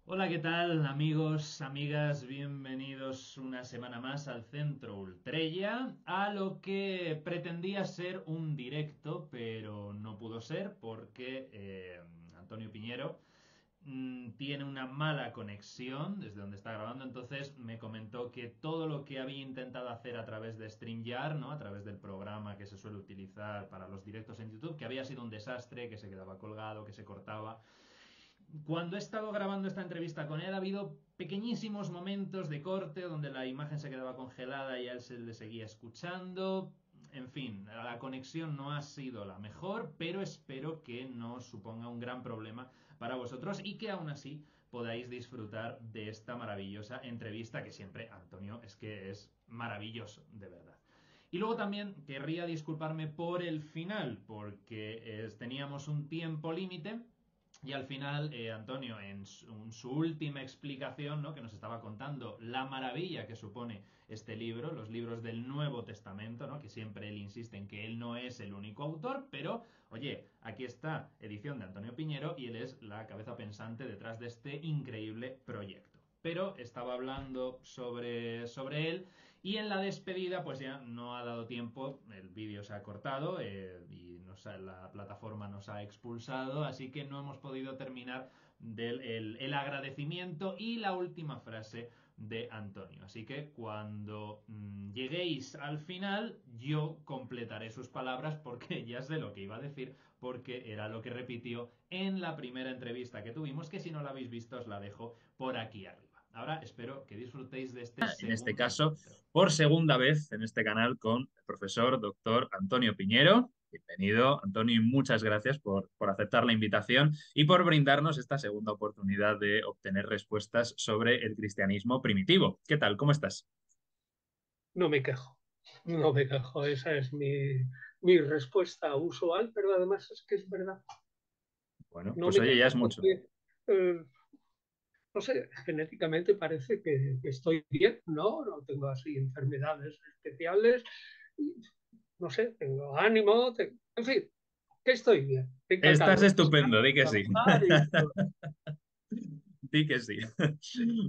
Hola, ¿qué tal amigos, amigas? Bienvenidos una semana más al Centro Ultrella, a lo que pretendía ser un directo, pero no pudo ser porque Antonio Piñero tiene una mala conexión desde donde está grabando, entonces me comentó que todo lo que había intentado hacer a través de StreamYard, ¿no? A través del programa que se suele utilizar para los directos en YouTube, que había sido un desastre, que se quedaba colgado, que se cortaba. Cuando he estado grabando esta entrevista con él, ha habido pequeñísimos momentos de corte donde la imagen se quedaba congelada y a él se le seguía escuchando. En fin, la conexión no ha sido la mejor, pero espero que no suponga un gran problema para vosotros y que aún así podáis disfrutar de esta maravillosa entrevista que siempre, Antonio, es que es maravilloso, de verdad. Y luego también querría disculparme por el final, porque teníamos un tiempo límite y al final, Antonio, en su última explicación, ¿no? Que nos estaba contando la maravilla que supone este libro, los libros del Nuevo Testamento, ¿no? Que siempre él insiste en que él no es el único autor, pero, oye, aquí está edición de Antonio Piñero y él es la cabeza pensante detrás de este increíble proyecto. Pero estaba hablando sobre él y en la despedida, pues ya no ha dado tiempo, el vídeo se ha cortado y la plataforma nos ha expulsado, así que no hemos podido terminar el agradecimiento y la última frase de Antonio. Así que cuando lleguéis al final, yo completaré sus palabras porque ya sé lo que iba a decir, porque era lo que repitió en la primera entrevista que tuvimos, que si no la habéis visto os la dejo por aquí arriba. Ahora espero que disfrutéis de este En este segundo caso, encuentro. por segunda vez en este canal con el profesor doctor Antonio Piñero. Bienvenido, Antonio, y muchas gracias por aceptar la invitación y por brindarnos esta segunda oportunidad de obtener respuestas sobre el cristianismo primitivo. ¿Qué tal? ¿Cómo estás? No me quejo, no me quejo. Esa es mi respuesta usual, pero además es que es verdad. Bueno, No pues me oye, ya quejo es mucho. porque, no sé, genéticamente parece que estoy bien, ¿no? No tengo así enfermedades especiales. Y, no sé, tengo ánimo, en fin, que estoy bien, Estás encantado de estar, estupendo, di de que sí. trabajar y todo. Di que sí.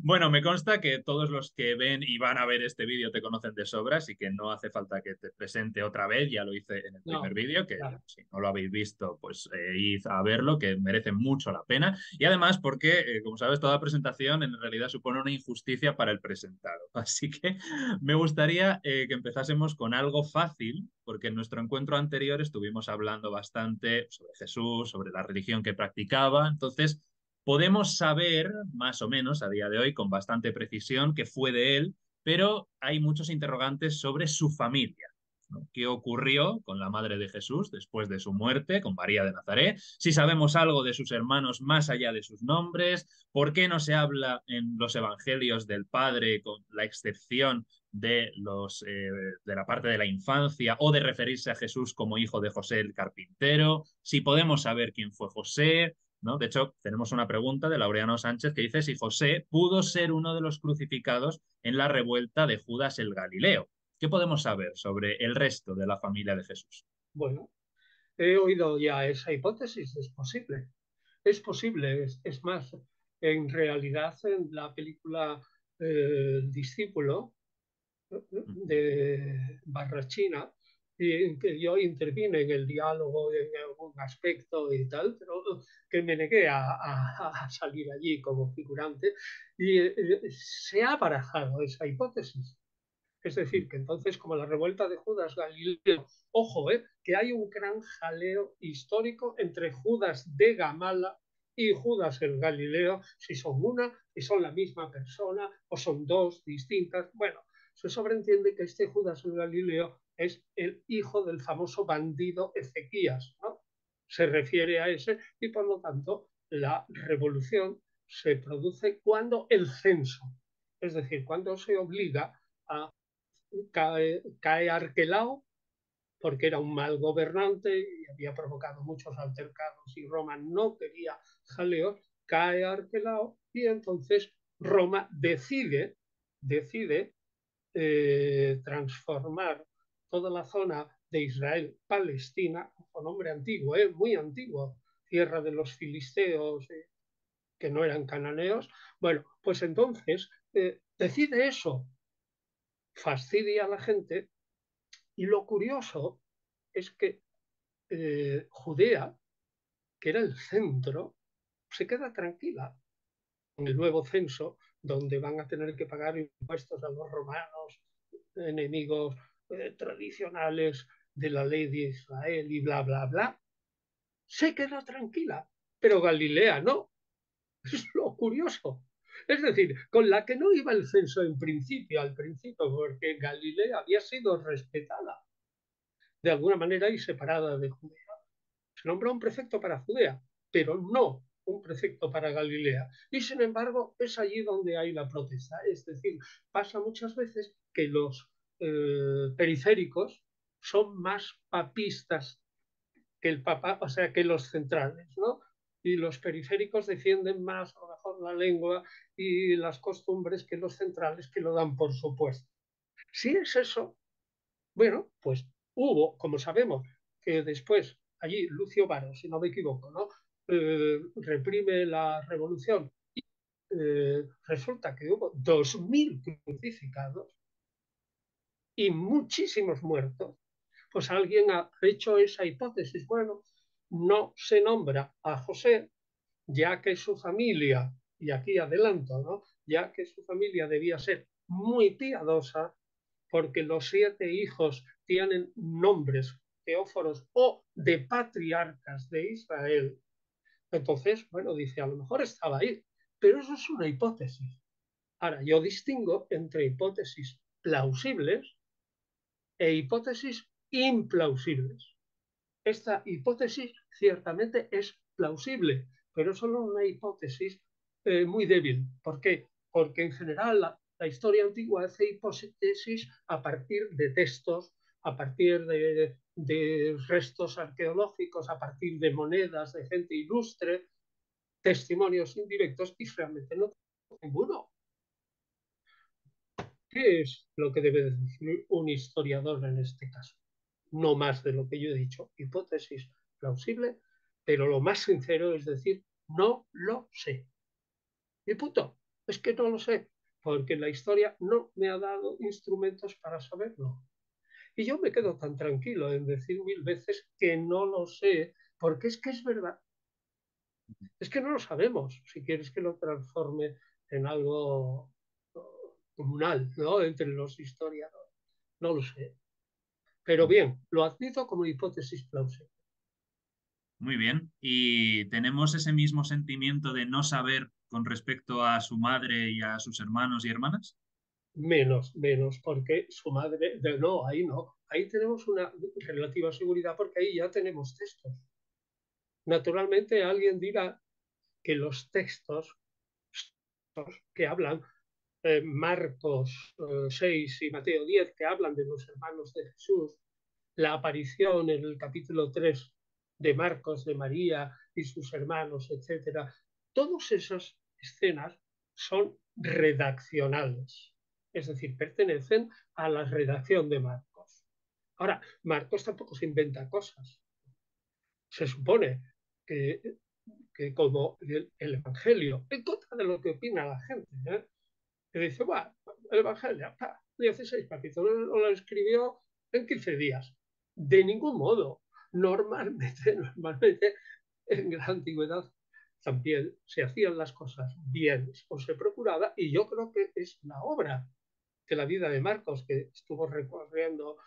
Bueno, me consta que todos los que ven y van a ver este vídeo te conocen de sobra, así que no hace falta que te presente otra vez. Ya lo hice en el primer No, vídeo, que claro. si no lo habéis visto, pues id a verlo, que merece mucho la pena. Y además porque, como sabes, toda presentación en realidad supone una injusticia para el presentado. Así que me gustaría que empezásemos con algo fácil, porque en nuestro encuentro anterior estuvimos hablando bastante sobre Jesús, sobre la religión que practicaba. Entonces, podemos saber, más o menos, a día de hoy, con bastante precisión, que fue de él, pero hay muchos interrogantes sobre su familia. ¿No? ¿Qué ocurrió con la madre de Jesús después de su muerte, con María de Nazaret? Si sabemos algo de sus hermanos más allá de sus nombres, ¿por qué no se habla en los evangelios del padre, con la excepción de la parte de la infancia, o de referirse a Jesús como hijo de José el carpintero? Si podemos saber quién fue José, ¿no? De hecho, tenemos una pregunta de Laureano Sánchez que dice si José pudo ser uno de los crucificados en la revuelta de Judas el Galileo. ¿Qué podemos saber sobre el resto de la familia de Jesús? Bueno, he oído ya esa hipótesis, es posible, es más, en realidad en la película El discípulo de Barrachina, y en que yo intervine en el diálogo en algún aspecto y tal, pero que me negué a salir allí como figurante, y se ha barajado esa hipótesis. Es decir, que entonces, como la revuelta de Judas Galileo, ojo, que hay un gran jaleo histórico entre Judas de Gamala y Judas el Galileo, si son una, si son la misma persona o son dos distintas. Bueno, se sobreentiende que este Judas el Galileo es el hijo del famoso bandido Ezequías, ¿no? Se refiere a ese y por lo tanto la revolución se produce cuando el censo, es decir, cuando se obliga a cae Arquelao porque era un mal gobernante y había provocado muchos altercados y Roma no quería jaleos, cae Arquelao y entonces Roma decide transformar toda la zona de Israel-Palestina, con nombre antiguo, muy antiguo, tierra de los filisteos, que no eran cananeos. Bueno, pues entonces decide eso, fastidia a la gente, y lo curioso es que Judea, que era el centro, se queda tranquila en el nuevo censo, donde van a tener que pagar impuestos a los romanos, enemigos tradicionales de la ley de Israel y bla, bla, bla. Se queda tranquila, pero Galilea no. Es lo curioso. Es decir, con la que no iba el censo en principio, al principio, porque Galilea había sido respetada de alguna manera y separada de Judea. Se nombró un prefecto para Judea, pero no un prefecto para Galilea. Y sin embargo, es allí donde hay la protesta. Es decir, pasa muchas veces que los periféricos son más papistas que el Papa, o sea, que los centrales, ¿no? Y los periféricos defienden más, a lo mejor, la lengua y las costumbres que los centrales, que lo dan por supuesto. Si es eso, bueno, pues hubo, como sabemos, que después allí Lucio Varo, si no me equivoco, ¿no? Reprime la revolución. Resulta que hubo 2000 crucificados y muchísimos muertos. Pues alguien ha hecho esa hipótesis. Bueno, no se nombra a José, ya que su familia, y aquí adelanto, ¿no? Ya que su familia debía ser muy piadosa, porque los 7 hijos tienen nombres teóforos o de patriarcas de Israel. Entonces, bueno, dice, a lo mejor estaba ahí, pero eso es una hipótesis. Ahora, yo distingo entre hipótesis plausibles e hipótesis implausibles. Esta hipótesis ciertamente es plausible, pero es solo una hipótesis muy débil. ¿Por qué? Porque en general la historia antigua hace hipótesis a partir de textos, a partir de restos arqueológicos, a partir de monedas de gente ilustre, testimonios indirectos, y realmente no tengo ninguno. ¿Qué es lo que debe decir un historiador en este caso? No más de lo que yo he dicho, hipótesis plausible, pero lo más sincero es decir, no lo sé. Y punto, es que no lo sé, porque la historia no me ha dado instrumentos para saberlo. Y yo me quedo tan tranquilo en decir 1000 veces que no lo sé, porque es que es verdad, es que no lo sabemos. Si quieres que lo transforme en algo comunal, ¿no? Entre los historiadores, no lo sé. Pero bien, lo admito como hipótesis plausible. Muy bien. ¿Y tenemos ese mismo sentimiento de no saber con respecto a su madre y a sus hermanos y hermanas? Menos, porque su madre, no, ahí no, ahí tenemos una relativa seguridad porque ahí ya tenemos textos. Naturalmente alguien dirá que los textos que hablan, Marcos 6 y Mateo 10, que hablan de los hermanos de Jesús, la aparición en el capítulo 3 de Marcos, de María y sus hermanos, etcétera, todas esas escenas son redaccionales, es decir, pertenecen a la redacción de Marcos. Ahora, Marcos tampoco se inventa cosas. Se supone que, que como el Evangelio, en contra de lo que opina la gente, que dice, bueno, el Evangelio, 16 capítulos, lo escribió en 15 días. De ningún modo. Normalmente en la antigüedad también se hacían las cosas bien o se procuraba, y yo creo que es la obra de la vida de Marcos, que estuvo recorriendo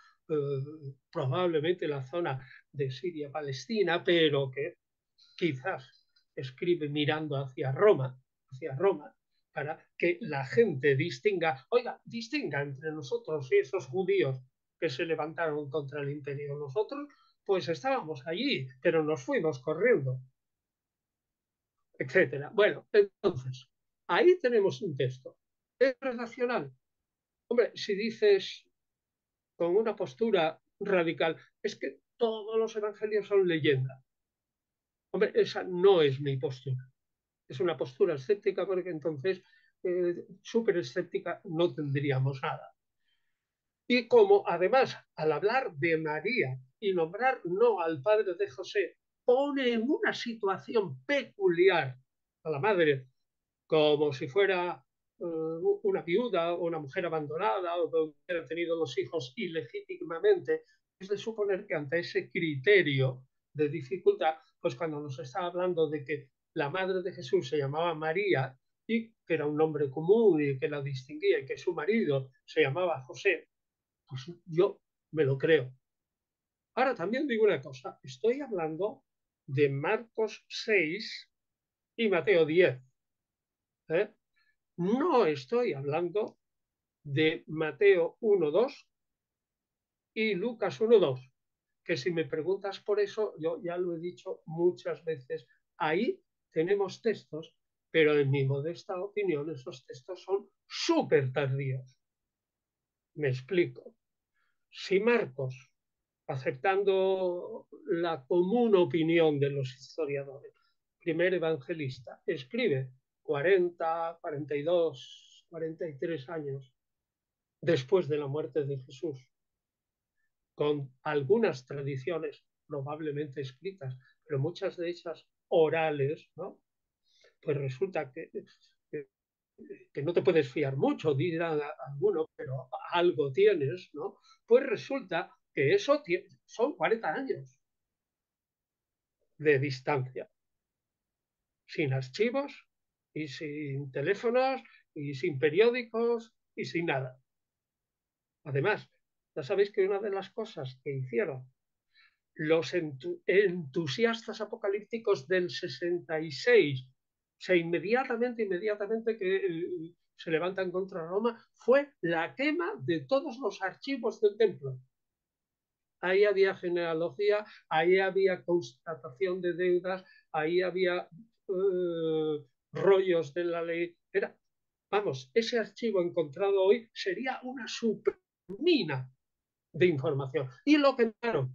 probablemente la zona de Siria-Palestina, pero que quizás escribe mirando hacia Roma, para que la gente distinga entre nosotros y esos judíos que se levantaron contra el imperio. Nosotros, pues estábamos allí, pero nos fuimos corriendo, etcétera. Bueno, entonces, ahí tenemos un texto. ¿Es relacional? Hombre, si dices con una postura radical, es que todos los evangelios son leyenda. Hombre, esa no es mi postura. Es una postura escéptica, porque entonces súper escéptica no tendríamos nada. Y como además al hablar de María y nombrar no al padre de José, pone en una situación peculiar a la madre como si fuera una viuda o una mujer abandonada o que hubiera tenido los hijos ilegítimamente, es de suponer que ante ese criterio de dificultad, pues cuando nos está hablando de que la madre de Jesús se llamaba María y que era un nombre común y que la distinguía y que su marido se llamaba José, pues yo me lo creo. Ahora también digo una cosa, estoy hablando de Marcos 6 y Mateo 10. ¿eh? No estoy hablando de Mateo 1:2 y Lucas 1:2, que si me preguntas por eso, yo ya lo he dicho muchas veces, ahí tenemos textos, pero en mi modesta opinión esos textos son súper tardíos. Me explico. Si Marcos, aceptando la común opinión de los historiadores, primer evangelista, escribe 40, 42, 43 años después de la muerte de Jesús, con algunas tradiciones probablemente escritas, pero muchas de ellas orales, ¿no? Pues resulta que no te puedes fiar mucho, dirán algunos, pero algo tienes, ¿no? Pues resulta que eso son 40 años de distancia, sin archivos y sin teléfonos y sin periódicos y sin nada. Además, ya sabéis que una de las cosas que hicieron los entusiastas apocalípticos del 66, o sea, inmediatamente que se levantan contra Roma, fue la quema de todos los archivos del templo. Ahí había genealogía, ahí había constatación de deudas, ahí había rollos de la ley. Vamos, ese archivo encontrado hoy sería una supermina de información. Y lo quemaron.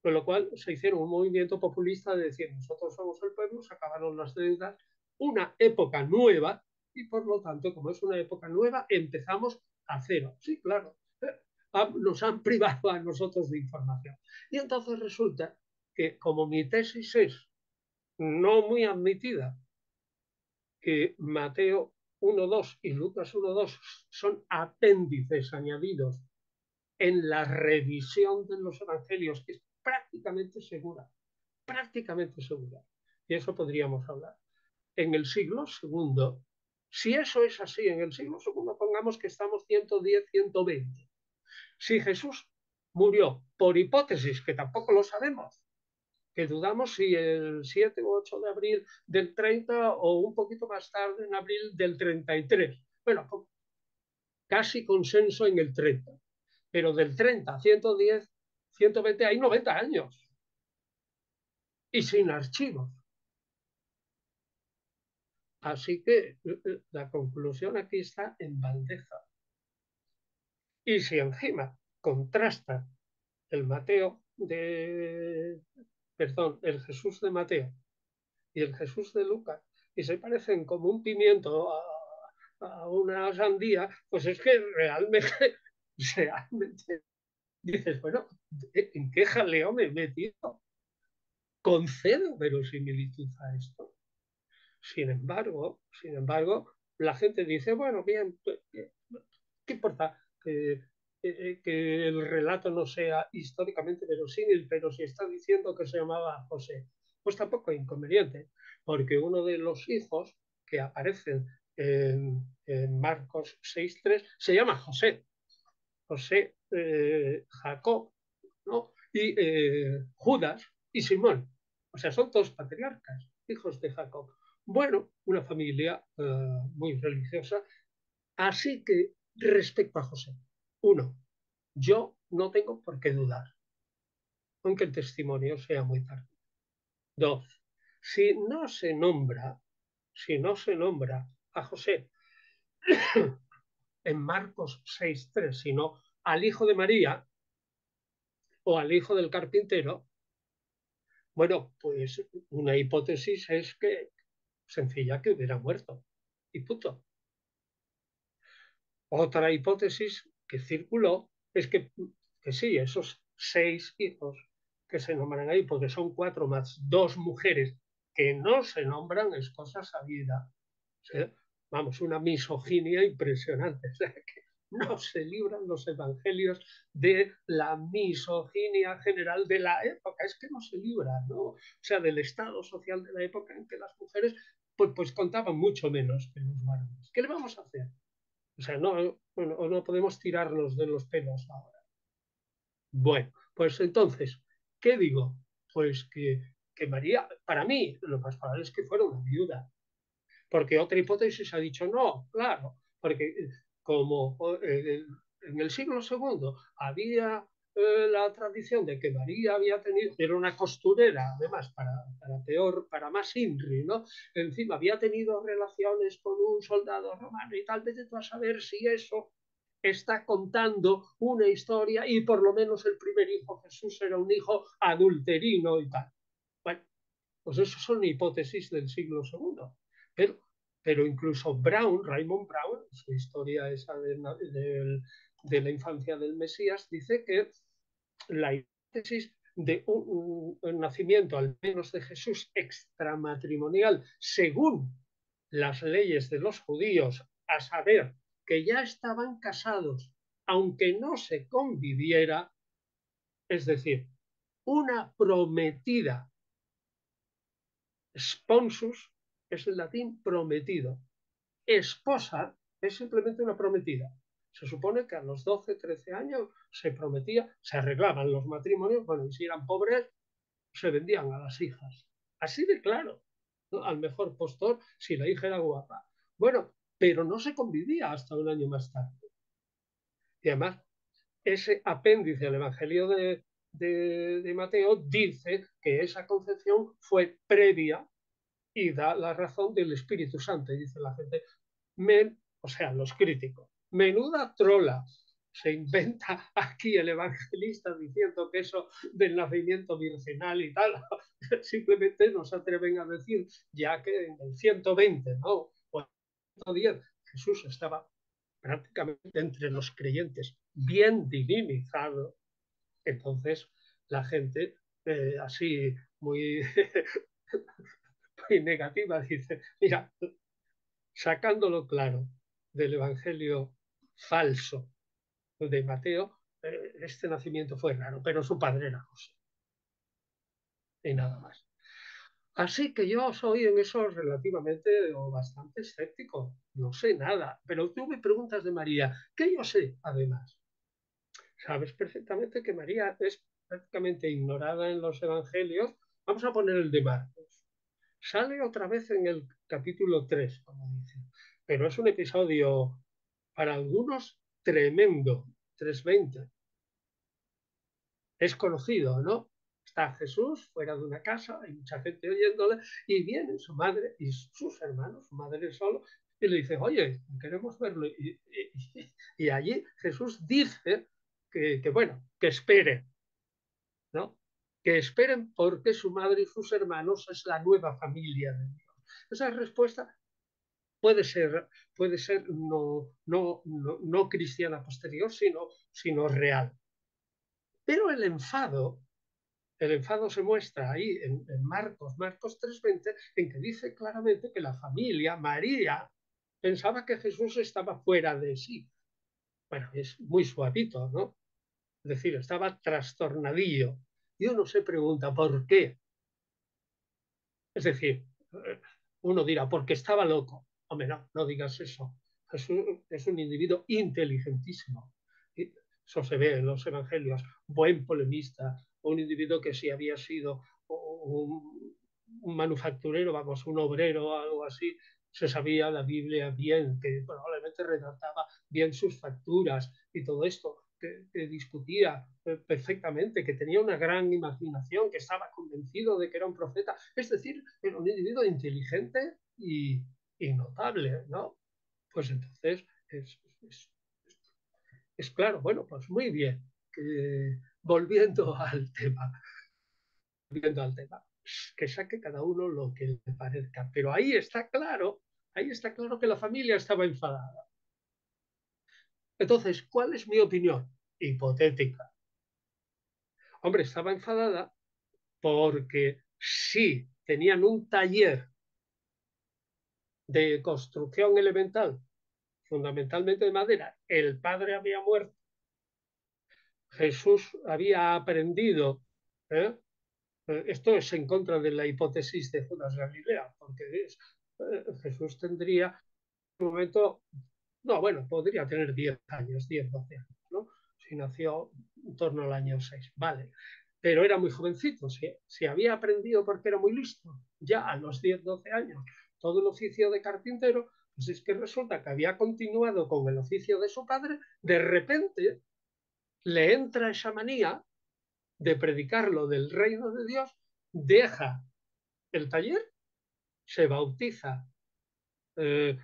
Con lo cual se hicieron un movimiento populista de decir, nosotros somos el pueblo, se acabaron las deudas, una época nueva, y por lo tanto, como es una época nueva, empezamos a cero. Sí, claro, nos han privado a nosotros de información. Y entonces resulta que como mi tesis es no muy admitida, que Mateo 1:2 y Lucas 1:2 son apéndices añadidos en la revisión de los evangelios, que es prácticamente segura. Y eso podríamos hablar. En el siglo segundo, si eso es así, en el siglo segundo pongamos que estamos 110, 120. Si Jesús murió por hipótesis, que tampoco lo sabemos, que dudamos si el 7 o 8 de abril del 30 o un poquito más tarde en abril del 33. Bueno, casi consenso en el 30. Pero del 30 a 110, 120 hay 90 años. Y sin archivos. Así que la conclusión aquí está en bandeja. Y si encima contrasta el el Jesús de Mateo y el Jesús de Lucas, y se parecen como un pimiento a una sandía, pues es que realmente dices, bueno, ¿en qué jaleo me he metido? Concedo verosimilitud a esto. Sin embargo, la gente dice, bueno, bien, ¿qué importa que el relato no sea históricamente verosímil, pero si está diciendo que se llamaba José? Pues tampoco hay inconveniente, porque uno de los hijos que aparecen en Marcos 6:3 se llama José. José, Jacob, ¿no? Y Judas y Simón. O sea, son dos patriarcas, hijos de Jacob. Bueno, una familia muy religiosa. Así que respecto a José, uno, yo no tengo por qué dudar, aunque el testimonio sea muy tarde. Dos, si no se nombra a José en Marcos 6:3, sino al hijo de María o al hijo del carpintero, bueno, pues una hipótesis es que sencilla que hubiera muerto. Y punto. Otra hipótesis que circuló es que sí, esos 6 hijos que se nombran ahí, porque son 4 más 2 mujeres que no se nombran es cosa sabida. O sea, vamos, una misoginia impresionante. O sea, que no se libran los evangelios de la misoginia general de la época. Es que no se libran, ¿no? O sea, del estado social de la época en que las mujeres pues contaban mucho menos que los varones. ¿Qué le vamos a hacer? O sea, no podemos tirarnos de los pelos ahora. Bueno, pues entonces, ¿qué digo? Pues que María, para mí, lo más probable es que fuera una viuda, porque otra hipótesis ha dicho no, claro, porque como en el siglo segundo había la tradición de que María había tenido, era una costurera, además, para peor, para más INRI, ¿no? Encima había tenido relaciones con un soldado romano y tal vez tú a saber si eso está contando una historia y por lo menos el primer hijo Jesús era un hijo adulterino y tal. Bueno, pues eso son hipótesis del siglo segundo. Pero, pero incluso Brown, Raymond Brown, su historia esa de la infancia del Mesías, dice que la hipótesis de un nacimiento, al menos de Jesús, extramatrimonial, según las leyes de los judíos, a saber, que ya estaban casados, aunque no se conviviera, es decir, una prometida, sponsus es el latín prometido, esposa es simplemente una prometida. Se supone que a los 12, 13 años se prometía, se arreglaban los matrimonios, bueno, y si eran pobres, se vendían a las hijas. Así de claro, ¿no? Al mejor postor si la hija era guapa. Bueno, pero no se convivía hasta un año más tarde. Y además, ese apéndice al Evangelio de Mateo dice que esa concepción fue previa y da la razón del Espíritu Santo. Y dice la gente, o sea, los críticos, menuda trola. Se inventa aquí el evangelista diciendo que eso del nacimiento virginal y tal, simplemente no se atreven a decir, ya que en el 120, ¿no? O en el 110, Jesús estaba prácticamente entre los creyentes, bien divinizado. Entonces, la gente así muy, muy negativa dice, mira, sacándolo claro del Evangelio falso de Mateo, este nacimiento fue raro, pero su padre era José. Y nada más. Así que yo soy en eso relativamente o bastante escéptico. No sé nada, pero tú me preguntas de María, ¿qué yo sé además? Sabes perfectamente que María es prácticamente ignorada en los evangelios. Vamos a poner el de Marcos. Sale otra vez en el capítulo 3, como dice, pero es un episodio para algunos tremendo, 3:20. Es conocido, ¿no? Está Jesús fuera de una casa, hay mucha gente oyéndole, y viene su madre y sus hermanos, su madre solo, y le dice, oye, queremos verlo. Y allí Jesús dice bueno, que esperen, ¿no? Que esperen porque su madre y sus hermanos es la nueva familia de Dios. Esa respuesta puede ser no cristiana posterior, sino real. Pero el enfado se muestra ahí en Marcos 3:20, en que dice claramente que la familia, María, pensaba que Jesús estaba fuera de sí. Bueno, es muy suavito, ¿no? Es decir, estaba trastornadillo. Y uno se pregunta, ¿por qué? Es decir, uno dirá, porque estaba loco. Hombre, no digas eso. Es un individuo inteligentísimo. Eso se ve en los evangelios. Buen polemista, un individuo que si había sido un manufacturero, vamos, un obrero o algo así, se sabía la Biblia bien, que probablemente redactaba bien sus facturas y todo esto, que discutía perfectamente, que tenía una gran imaginación, que estaba convencido de que era un profeta. Es decir, era un individuo inteligente y notable, ¿no? Pues entonces es claro, bueno, pues muy bien. Volviendo al tema, que saque cada uno lo que le parezca. Pero ahí está claro que la familia estaba enfadada. Entonces, ¿cuál es mi opinión? Hipotética. Hombre, estaba enfadada porque sí tenían un taller de construcción elemental, fundamentalmente de madera. El padre había muerto, Jesús había aprendido, ¿eh? Esto es en contra de la hipótesis de Judas Galilea, porque Jesús tendría en un momento, no, bueno, podría tener 10 años, 10, 12 años, ¿no? Si nació en torno al año 6, vale. Pero era muy jovencito, si había aprendido porque era muy listo, ya a los 10, 12 años, todo el oficio de carpintero, pues es que resulta que había continuado con el oficio de su padre, de repente le entra esa manía de predicar lo del reino de Dios, deja el taller, se bautiza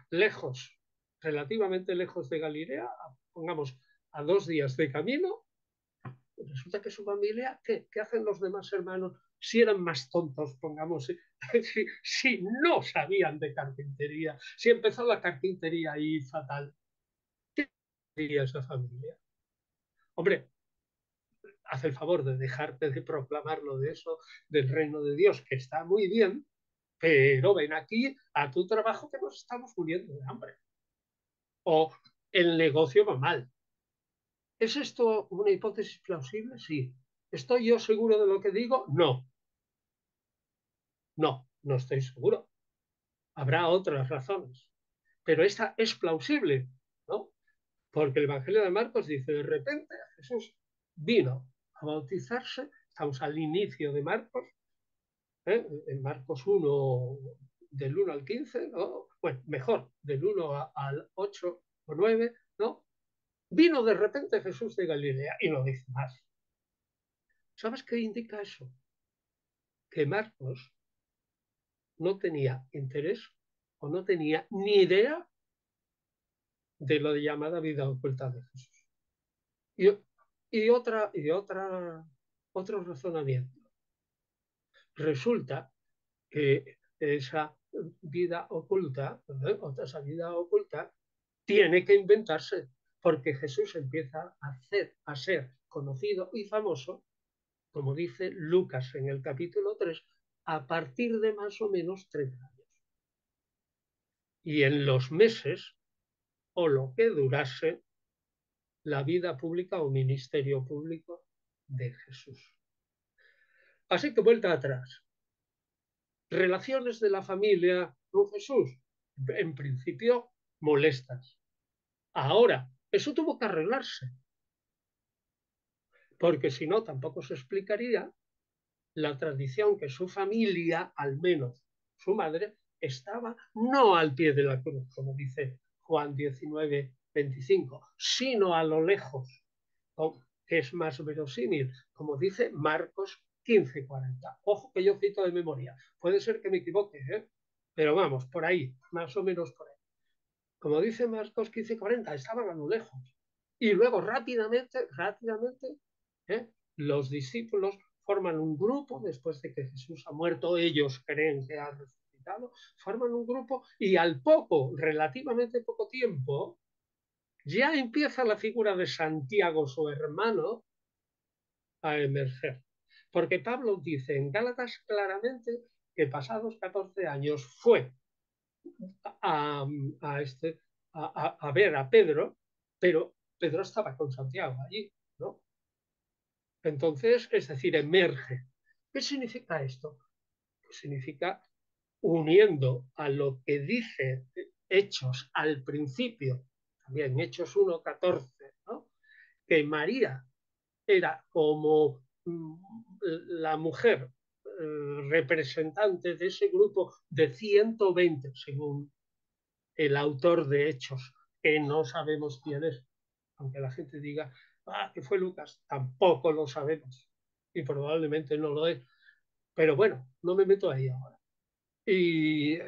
lejos, relativamente lejos de Galilea, pongamos a 2 días de camino. Resulta que su familia, ¿qué hacen los demás hermanos si eran más tontos, pongamos, si no sabían de carpintería, si empezó la carpintería ahí fatal? ¿Qué haría esa familia? Hombre, haz el favor de dejarte de proclamarlo de eso, del reino de Dios, que está muy bien, pero ven aquí a tu trabajo que nos estamos muriendo de hambre. O el negocio va mal. ¿Es esto una hipótesis plausible? Sí. ¿Estoy yo seguro de lo que digo? No. No estoy seguro. Habrá otras razones. Pero esta es plausible, ¿no? Porque el Evangelio de Marcos dice, de repente Jesús vino a bautizarse, estamos al inicio de Marcos, en Marcos 1, del 1 al 15, ¿no? Bueno, mejor, del 1 al 8 o 9, ¿no? Vino de repente Jesús de Galilea y no dice más. ¿Sabes qué indica eso? Que Marcos no tenía interés o no tenía ni idea de la llamada vida oculta de Jesús. Otro razonamiento. Resulta que esa vida oculta, esa vida oculta, tiene que inventarse, porque Jesús empieza a ser conocido y famoso, como dice Lucas en el capítulo 3, a partir de más o menos 30 años. Y en los meses, o lo que durase, la vida pública o ministerio público de Jesús. Así que vuelta atrás. Relaciones de la familia con Jesús, en principio molestas. Ahora, eso tuvo que arreglarse, porque si no, tampoco se explicaría la tradición que su familia, al menos su madre, estaba no al pie de la cruz, como dice Juan 19, 25, sino a lo lejos, que es más verosímil, como dice Marcos 15, 40. Ojo que yo cito de memoria, puede ser que me equivoque, pero vamos, por ahí, más o menos por ahí. Como dice Marcos 15, 40, estaban a lo lejos. Y luego rápidamente, los discípulos forman un grupo, después de que Jesús ha muerto, ellos creen que ha resucitado, forman un grupo y al relativamente poco tiempo, ya empieza la figura de Santiago, su hermano, a emerger. Porque Pablo dice en Gálatas claramente que pasados 14 años fue a, a ver a Pedro, pero Pedro estaba con Santiago allí, ¿no? Entonces, es decir, emerge. ¿Qué significa esto? Pues significa uniendo a lo que dice Hechos al principio, también Hechos 1:14, ¿no? Que María era como la mujer representante de ese grupo de 120, según el autor de Hechos, que no sabemos quién es, aunque la gente diga, que fue Lucas, tampoco lo sabemos y probablemente no lo es, pero bueno, no me meto ahí ahora. Y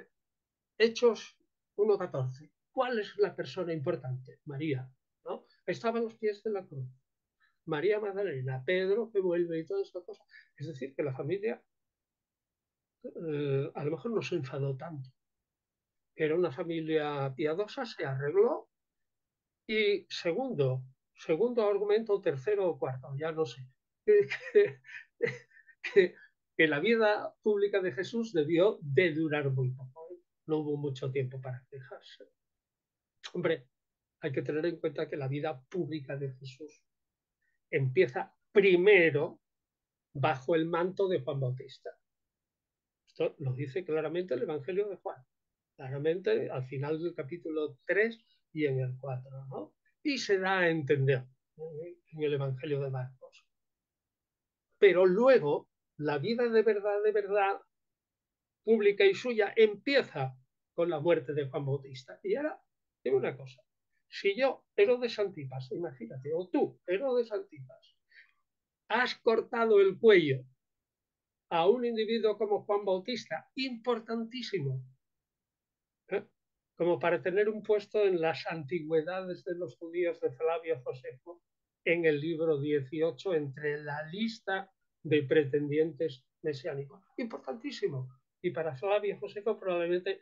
Hechos 1:14, ¿cuál es la persona importante? María, ¿no? Estaba a los pies de la cruz. María Magdalena, Pedro que vuelve y toda esta cosa. Es decir, que la familia a lo mejor no se enfadó tanto. Era una familia piadosa, se arregló. Y segundo argumento, tercero o cuarto, ya no sé, que, que, que la vida pública de Jesús debió de durar muy poco. No hubo mucho tiempo para quejarse. Hombre, hay que tener en cuenta que la vida pública de Jesús empieza primero bajo el manto de Juan Bautista. Esto lo dice claramente el Evangelio de Juan, claramente al final del capítulo 3 y en el 4, ¿no? Y se da a entender en el Evangelio de Marcos. Pero luego, la vida de verdad, pública y suya, empieza con la muerte de Juan Bautista. Y ahora, digo una cosa, si yo, Herodes Antipas, imagínate, o tú, Herodes Antipas, has cortado el cuello a un individuo como Juan Bautista, importantísimo, ¿eh? Como para tener un puesto en las antigüedades de los judíos de Flavio Josefo, en el libro 18, entre la lista de pretendientes mesiánicos. Importantísimo. Y para Flavio Josefo probablemente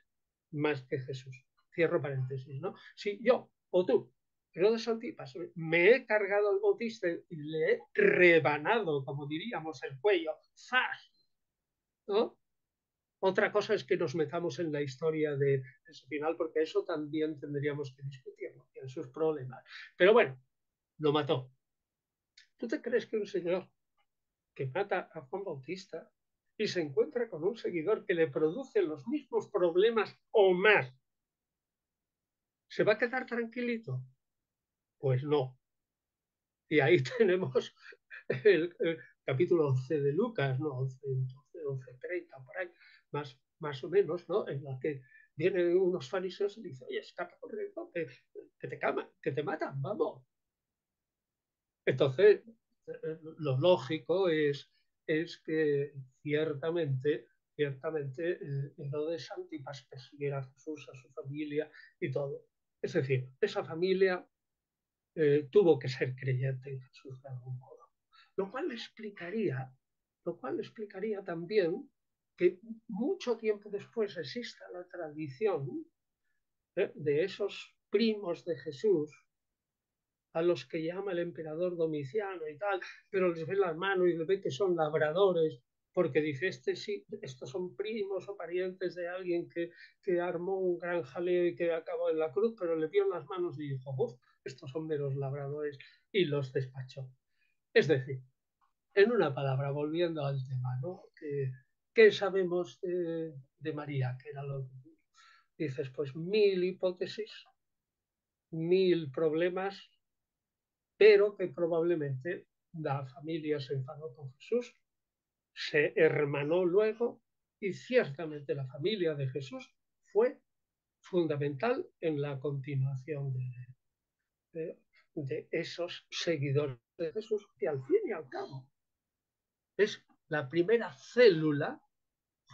más que Jesús. Cierro paréntesis, ¿no? Si yo o tú, Herodes Antipas, me he cargado al Bautista y le he rebanado, como diríamos, el cuello, ¡zas!, ¿no? Otra cosa es que nos metamos en la historia de ese final, porque eso también tendríamos que discutirlo, en sus problemas. Pero bueno, lo mató. ¿Tú te crees que un señor que mata a Juan Bautista y se encuentra con un seguidor que le produce los mismos problemas o más, se va a quedar tranquilito? Pues no. Y ahí tenemos el capítulo 11 de Lucas, ¿no? 11:30, por ahí, más o menos, ¿no? En la que vienen unos fariseos y dicen, oye, escapa corriendo, que te matan, vamos. Entonces, lo lógico es que ciertamente Herodes Antipas persiguiera a Jesús, a su familia y todo. Es decir, esa familia tuvo que ser creyente en Jesús de algún modo. Lo cual explicaría también que mucho tiempo después exista la tradición de esos primos de Jesús a los que llama el emperador Domiciano y tal, pero les ve las manos y les ve que son labradores, porque dice, sí, estos son primos o parientes de alguien que armó un gran jaleo y que acabó en la cruz, pero le vio en las manos y dijo, uff, estos son meros labradores, y los despachó. Es decir, en una palabra, volviendo al tema, ¿no? ¿Qué sabemos de María? Que era lo que dices, pues 1000 hipótesis, 1000 problemas, pero que probablemente la familia se enfadó con Jesús, se hermanó luego, y ciertamente la familia de Jesús fue fundamental en la continuación de esos seguidores de Jesús, que al fin y al cabo es la primera célula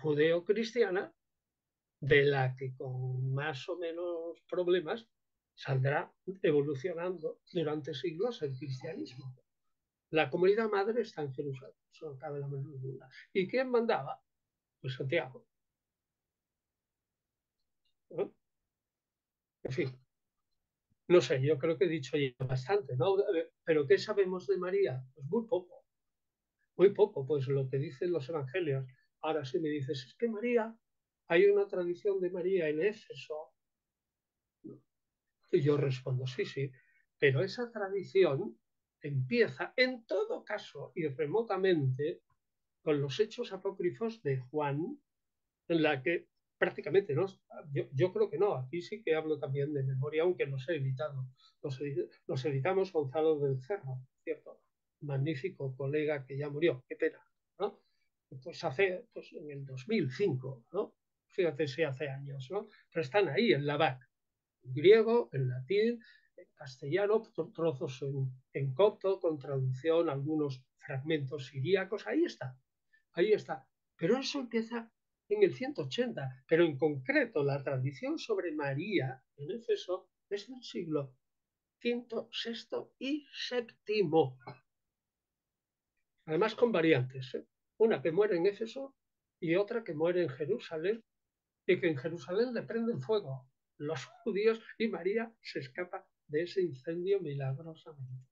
judeo-cristiana de la que con más o menos problemas saldrá evolucionando durante siglos el cristianismo. La comunidad madre está en Jerusalén, eso no cabe la menor duda. ¿Y quién mandaba? Pues Santiago. ¿No? En fin, no sé, yo creo que he dicho ya bastante, ¿no? Pero ¿qué sabemos de María? Pues muy poco, pues lo que dicen los evangelios. Ahora sí me dices, es que María, hay una tradición de María en Éfeso. Y yo respondo, sí, sí, pero esa tradición empieza en todo caso y remotamente con los hechos apócrifos de Juan, en la que prácticamente no, yo creo que no, aquí sí que hablo también de memoria, aunque los he editado. Los editamos Gonzalo del Cerro, ¿cierto? Magnífico colega que ya murió, qué pena, ¿no? Pues pues en el 2005, ¿no? Fíjate si hace años, ¿no? Pero están ahí en la BAC, en griego, en latín, en castellano, trozos en copto, con traducción, algunos fragmentos siríacos, ahí está, ahí está. Pero eso empieza en el 180, pero en concreto la tradición sobre María en Éfeso es del siglo V, VI y VII. Además con variantes, ¿eh? Una que muere en Éfeso y otra que muere en Jerusalén, y que en Jerusalén le prenden fuego los judíos y María se escapa de ese incendio milagrosamente.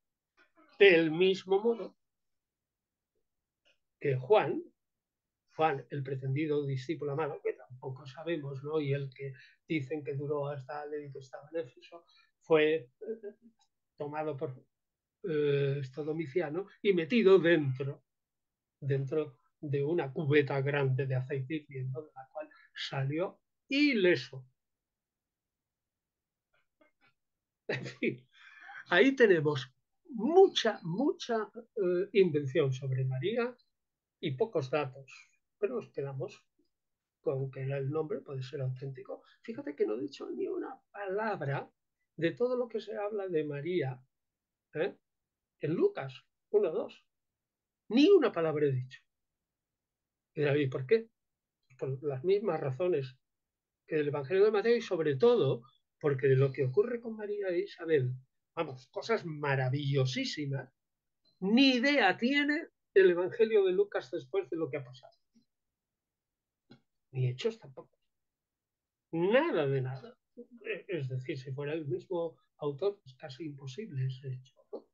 Del mismo modo que Juan Juan, el pretendido discípulo amado, que tampoco sabemos, ¿no? Y el que dicen que duró hasta el que estaba en Éfeso, fue tomado por Domiciano y metido dentro de una cubeta grande de aceite hirviendo, de la cual salió ileso. En fin, ahí tenemos mucha invención sobre María y pocos datos, pero nos quedamos con que el nombre puede ser auténtico. Fíjate que no he dicho ni una palabra de todo lo que se habla de María en Lucas 1:2. Ni una palabra he dicho. ¿Y por qué? Por las mismas razones que el Evangelio de Mateo y sobre todo porque de lo que ocurre con María e Isabel, vamos, cosas maravillosísimas, ni idea tiene el Evangelio de Lucas después de lo que ha pasado. Ni hechos tampoco. Nada de nada. Es decir, si fuera el mismo autor, es casi imposible ese hecho, ¿no?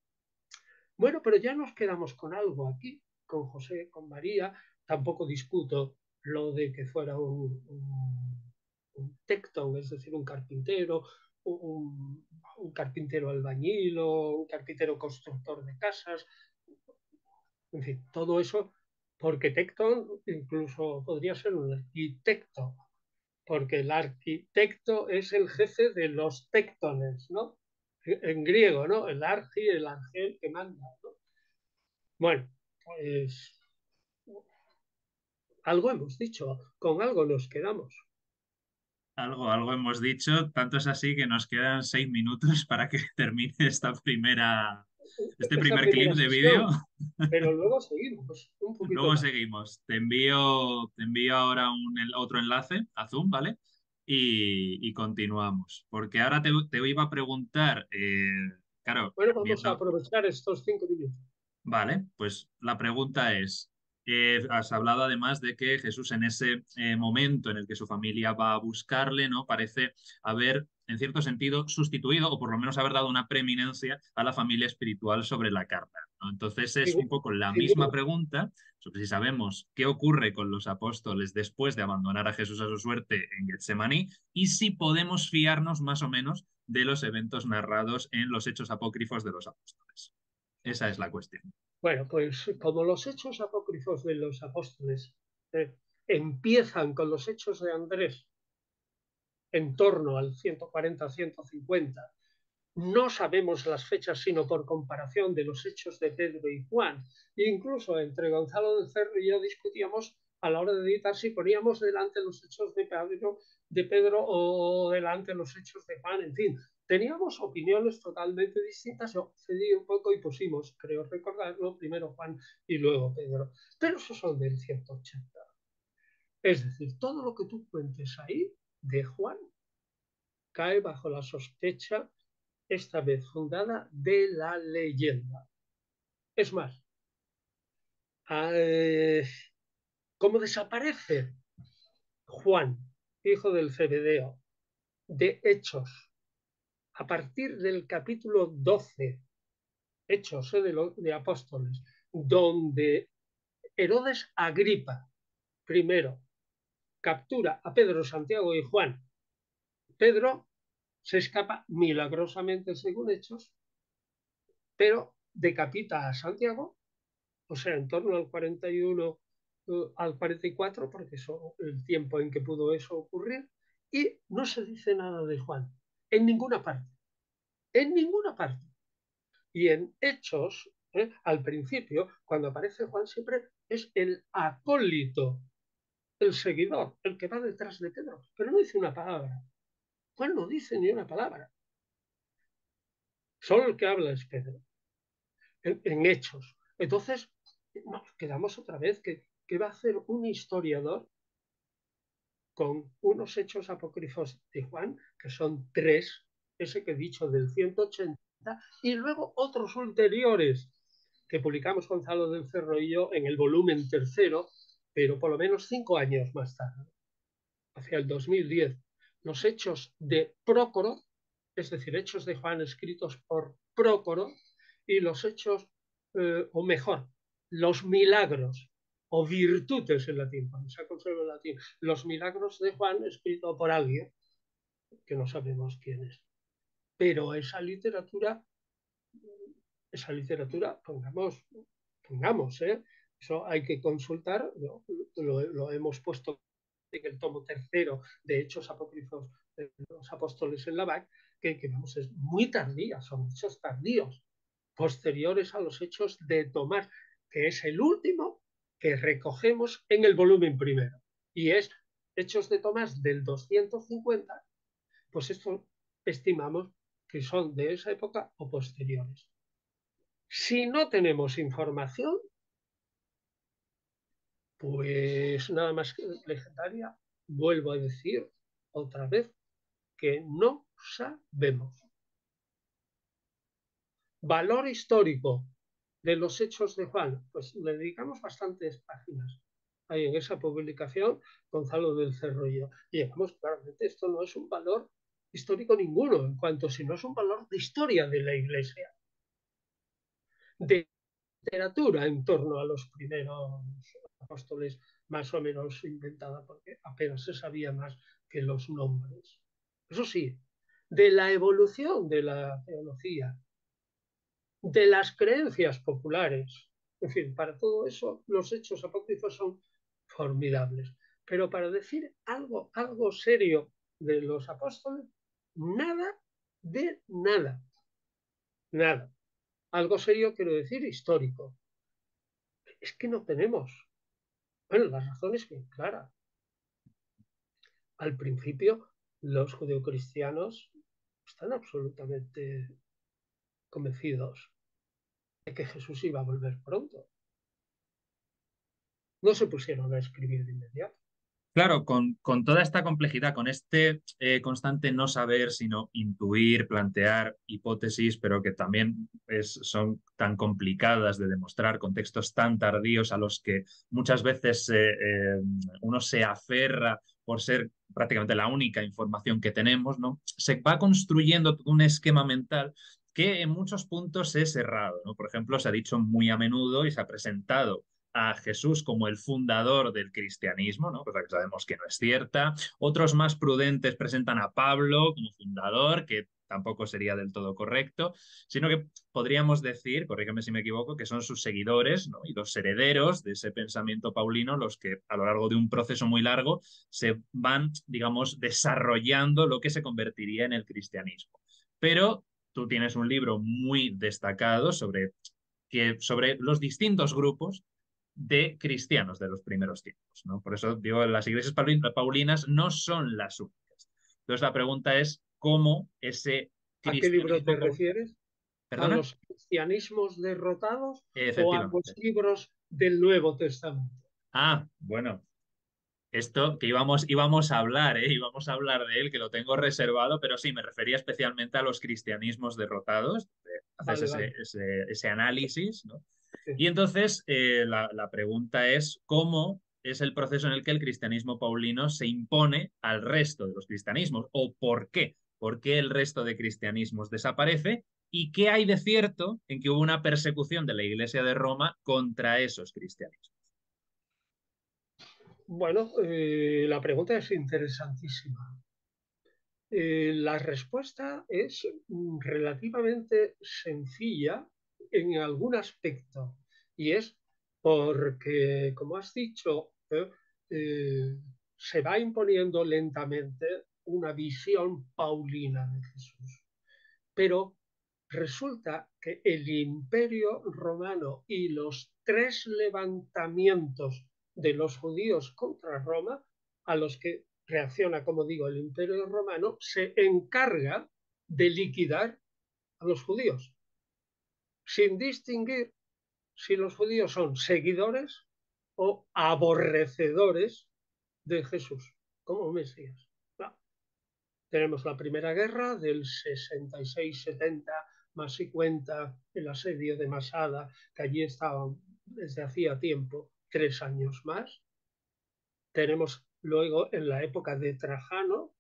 Bueno, pero ya nos quedamos con algo aquí, con José, con María. Tampoco discuto lo de que fuera un tecton, es decir, un carpintero, un carpintero albañil o un carpintero constructor de casas. En fin, todo eso, porque tecton incluso podría ser un arquitecto, porque el arquitecto es el jefe de los tectones, ¿no? En griego, ¿no? El argi, el argel que manda, ¿no? Bueno, pues algo hemos dicho, con algo nos quedamos. Algo hemos dicho, tanto es así que nos quedan 6 minutos para que termine este Esta primer clip primera de vídeo. sesión, pero luego seguimos un poquito Luego más. seguimos. Te envío ahora otro enlace a Zoom, ¿vale? Y continuamos. Porque ahora te iba a preguntar, claro, Bueno, vamos a viendo. aprovechar estos 5 minutos. Vale, pues la pregunta es, has hablado además de que Jesús en ese momento en el que su familia va a buscarle, ¿no? Parece haber, en cierto sentido, sustituido o por lo menos haber dado una preeminencia a la familia espiritual sobre la carnal, ¿no? Entonces es un poco la Sin misma duda. pregunta sobre si sabemos qué ocurre con los apóstoles después de abandonar a Jesús a su suerte en Getsemaní y si podemos fiarnos más o menos de los eventos narrados en los hechos apócrifos de los apóstoles. Esa es la cuestión. Bueno, pues como los hechos apócrifos de los apóstoles empiezan con los hechos de Andrés en torno al 140-150, no sabemos las fechas sino por comparación de los hechos de Pedro y Juan. Incluso entre Gonzalo del Cerro y yo discutíamos a la hora de editar si poníamos delante los hechos de Pedro o delante los hechos de Juan. En fin, teníamos opiniones totalmente distintas. Yo cedí un poco y pusimos, creo recordarlo, primero Juan y luego Pedro. Pero esos son del 180. Es decir, todo lo que tú cuentes ahí de Juan cae bajo la sospecha, esta vez fundada, de la leyenda. Es más, ¿cómo desaparece Juan, hijo del Zebedeo, de Hechos? A partir del capítulo 12, Hechos de Apóstoles, donde Herodes Agripa primero captura a Pedro, Santiago y Juan. Pedro se escapa milagrosamente, según Hechos, pero decapita a Santiago, o sea, en torno al 41 al 44, porque es el tiempo en que pudo eso ocurrir, y no se dice nada de Juan, en ninguna parte. Y en Hechos, al principio, cuando aparece Juan, siempre es el acólito, el seguidor, el que va detrás de Pedro, pero no dice una palabra. Juan no dice ni una palabra. Solo el que habla es Pedro, en Hechos. Entonces, nos quedamos otra vez que va a hacer un historiador con unos hechos apócrifos de Juan, que son 3, ese que he dicho del 180, y luego otros ulteriores que publicamos Gonzalo del Cerro y yo en el volumen 3, pero por lo menos 5 años más tarde, hacia el 2010. Los hechos de Prócoro, es decir, hechos de Juan escritos por Prócoro, y los hechos, o mejor, los milagros o virtutes en latín, cuando se ha conservado en latín. Los milagros de Juan, escrito por alguien, que no sabemos quién es. Pero esa literatura, pongamos, eso hay que consultar, lo hemos puesto en el tomo tercero de Hechos Apócrifos de los Apóstoles en la BAC, que vamos, es muy tardía, son hechos tardíos, posteriores a los hechos de Tomás, que es el último que recogemos en el volumen primero. Y es Hechos de Tomás del 250, pues esto estimamos que son de esa época o posteriores. Si no tenemos información, pues nada más legendaria, vuelvo a decir otra vez que no sabemos. Valor histórico de los hechos de Juan, pues le dedicamos bastantes páginas. Ahí en esa publicación, Gonzalo del Cerro y yo. Y digamos, claramente esto no es un valor histórico ninguno, en cuanto si no es un valor de historia de la Iglesia, de literatura en torno a los primeros apóstoles, más o menos inventada, porque apenas se sabía más que los nombres. Eso sí, de la evolución de la teología, de las creencias populares. En fin, para todo eso los hechos apócrifos son formidables. Pero para decir algo serio de los apóstoles, nada de nada. Nada. Algo serio quiero decir histórico. Es que no tenemos. Bueno, la razón es bien clara. Al principio, los judeocristianos están absolutamente convencidos de que Jesús iba a volver pronto. No se pusieron a escribir de inmediato. Claro, con toda esta complejidad, con este constante no saber, sino intuir, plantear hipótesis, pero que también son tan complicadas de demostrar, contextos tan tardíos a los que muchas veces uno se aferra por ser prácticamente la única información que tenemos, ¿no? Se va construyendo todo un esquema mental que en muchos puntos es errado, ¿no? Por ejemplo, se ha dicho muy a menudo y se ha presentado a Jesús como el fundador del cristianismo, ¿no? Cosa que sabemos que no es cierta. Otros más prudentes presentan a Pablo como fundador, que tampoco sería del todo correcto, sino que podríamos decir, corrígeme si me equivoco, que son sus seguidores, ¿no? Y los herederos de ese pensamiento paulino los que a lo largo de un proceso muy largo se van, digamos, desarrollando lo que se convertiría en el cristianismo. Pero tú tienes un libro muy destacado sobre los distintos grupos de cristianos de los primeros tiempos, ¿no? Por eso digo, las iglesias paulinas no son las únicas. Entonces la pregunta es cómo ese ¿A qué libro te cristianismo... refieres? ¿A ¿Perdona? los cristianismos derrotados o a los Efectivamente. libros del Nuevo Testamento? Ah, bueno, esto que íbamos a hablar, ¿eh? Íbamos a hablar de él, que lo tengo reservado, pero sí, me refería especialmente a los cristianismos derrotados. Haces Vale, vale. ese análisis, ¿no? Sí. Y entonces la pregunta es cómo es el proceso en el que el cristianismo paulino se impone al resto de los cristianismos o por qué. ¿Por qué el resto de cristianismos desaparece? ¿Y qué hay de cierto en que hubo una persecución de la Iglesia de Roma contra esos cristianismos? Bueno, la pregunta es interesantísima. La respuesta es relativamente sencilla en algún aspecto y es porque, como has dicho, se va imponiendo lentamente una visión paulina de Jesús. Pero resulta que el Imperio Romano y los tres levantamientos de los judíos contra Roma, a los que reacciona, como digo, el Imperio Romano, se encarga de liquidar a los judíos, sin distinguir si los judíos son seguidores o aborrecedores de Jesús como Mesías. No. Tenemos la Primera Guerra del 66-70, más y cuenta el asedio de Masada, que allí estaban desde hacía tiempo, 3 años más. Tenemos luego en la época de Trajano,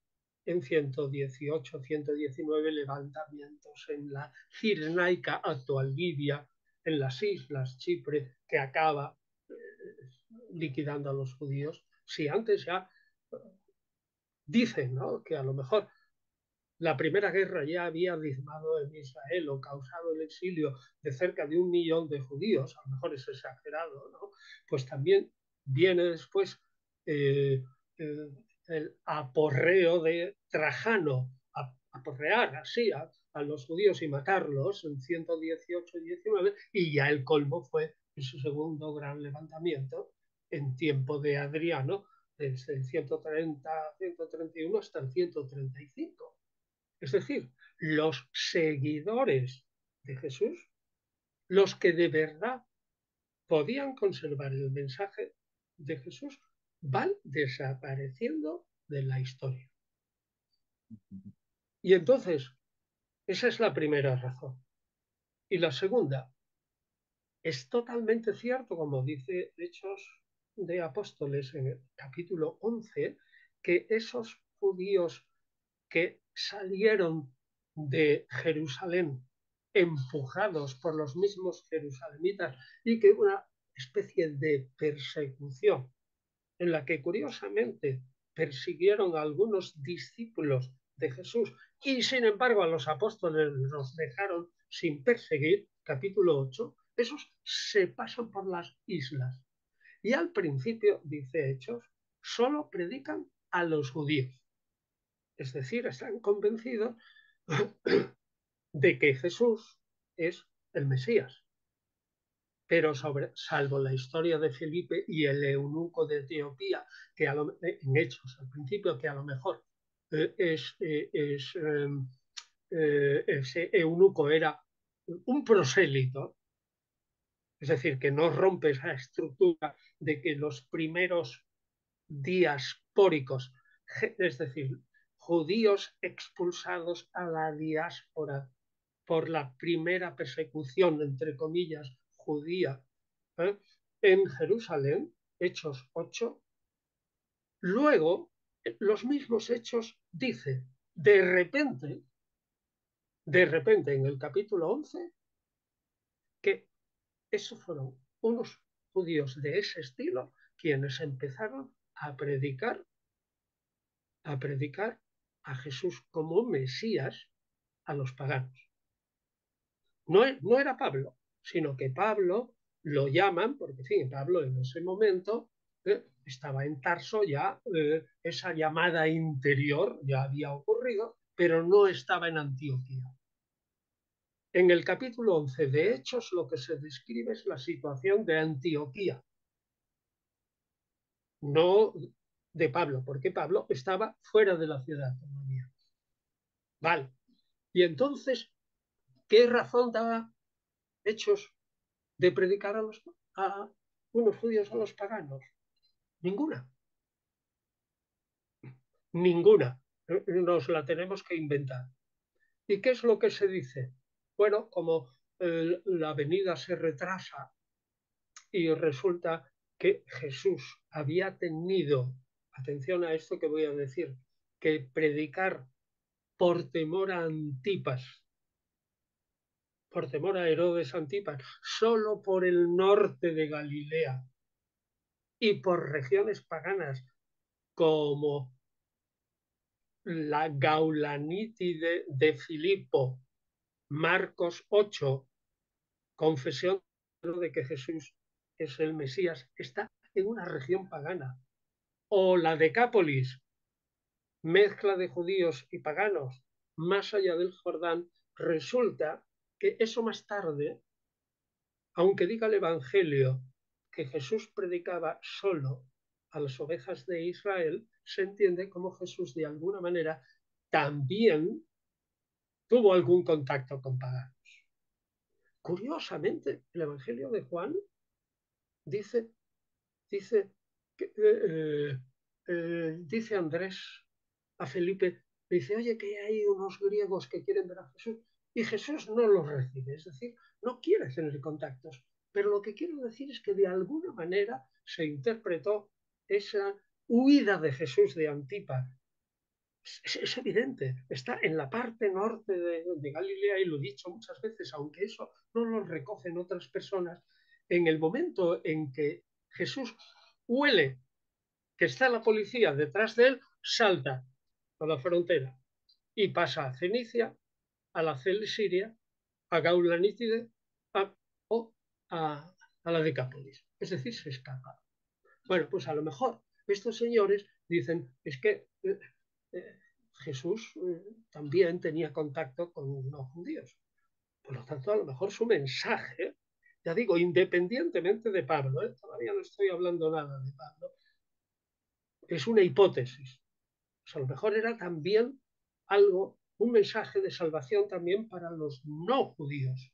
en 118-119, levantamientos en la Cirenaica, actual Libia, en las islas Chipre, que acaba liquidando a los judíos, si antes ya dicen, ¿no?, que a lo mejor la primera guerra ya había diezmado en Israel o causado el exilio de cerca de 1 millón de judíos, a lo mejor es exagerado, ¿no? Pues también viene después el aporreo de Trajano, aporrear así a los judíos y matarlos en 118-19, y ya el colmo fue su segundo gran levantamiento en tiempo de Adriano, desde el 130-131 hasta el 135. Es decir, los seguidores de Jesús, los que de verdad podían conservar el mensaje de Jesús, van desapareciendo de la historia. Y entonces, esa es la primera razón. Y la segunda, es totalmente cierto, como dice Hechos de Apóstoles en el capítulo 11, que esos judíos que salieron de Jerusalén empujados por los mismos jerusalemitas y que una especie de persecución en la que curiosamente persiguieron a algunos discípulos de Jesús y sin embargo a los apóstoles los dejaron sin perseguir, capítulo 8, esos se pasan por las islas. Y al principio, dice Hechos, solo predican a los judíos. Es decir, están convencidos de que Jesús es el Mesías. Pero salvo la historia de Felipe y el eunuco de Etiopía, que en Hechos al principio, que a lo mejor ese eunuco era un prosélito, es decir, que no rompe esa estructura de que los primeros diaspóricos, es decir, judíos expulsados a la diáspora por la primera persecución, entre comillas, judía, ¿eh?, en Jerusalén, Hechos 8. Luego, los mismos Hechos dice, de repente en el capítulo 11, que esos fueron unos judíos de ese estilo quienes empezaron a predicar a Jesús como Mesías a los paganos. No era Pablo, sino que Pablo lo llaman, porque en fin, Pablo en ese momento estaba en Tarso, ya esa llamada interior ya había ocurrido, pero no estaba en Antioquía. En el capítulo 11 de Hechos lo que se describe es la situación de Antioquía, no de Pablo, porque Pablo estaba fuera de la ciudad todavía. Vale. Y entonces, ¿qué razón daba Hechos de predicar a unos judíos a los paganos? Ninguna. Ninguna. Nos la tenemos que inventar. ¿Y qué es lo que se dice? Bueno, como la venida se retrasa y resulta que Jesús había tenido, atención a esto que voy a decir, que predicar por temor a Antipas, por temor a Herodes Antipas, solo por el norte de Galilea y por regiones paganas como la Gaulanítide de Filipo, Marcos 8, confesión de que Jesús es el Mesías, está en una región pagana. O la Decápolis, mezcla de judíos y paganos, más allá del Jordán, resulta que eso más tarde, aunque diga el Evangelio que Jesús predicaba solo a las ovejas de Israel, se entiende como Jesús de alguna manera también tuvo algún contacto con paganos. Curiosamente, el Evangelio de Juan dice dice Andrés a Felipe, dice, oye, que hay unos griegos que quieren ver a Jesús, y Jesús no los recibe, es decir, no quiere tener contactos. Pero lo que quiero decir es que de alguna manera se interpretó esa huida de Jesús de Antipas. Es evidente, está en la parte norte de Galilea, y lo he dicho muchas veces, aunque eso no lo recogen otras personas, en el momento en que Jesús huele que está la policía detrás de él, salta a la frontera y pasa a Fenicia, a la Celesyria, a Gaulanítide o a la Decápolis. Es decir, se escapa. Bueno, pues a lo mejor estos señores dicen, es que Jesús también tenía contacto con los judíos. Por lo tanto, a lo mejor su mensaje, ya digo, independientemente de Pablo, todavía no estoy hablando nada de Pablo, es una hipótesis. Pues a lo mejor era también algo, un mensaje de salvación también para los no judíos.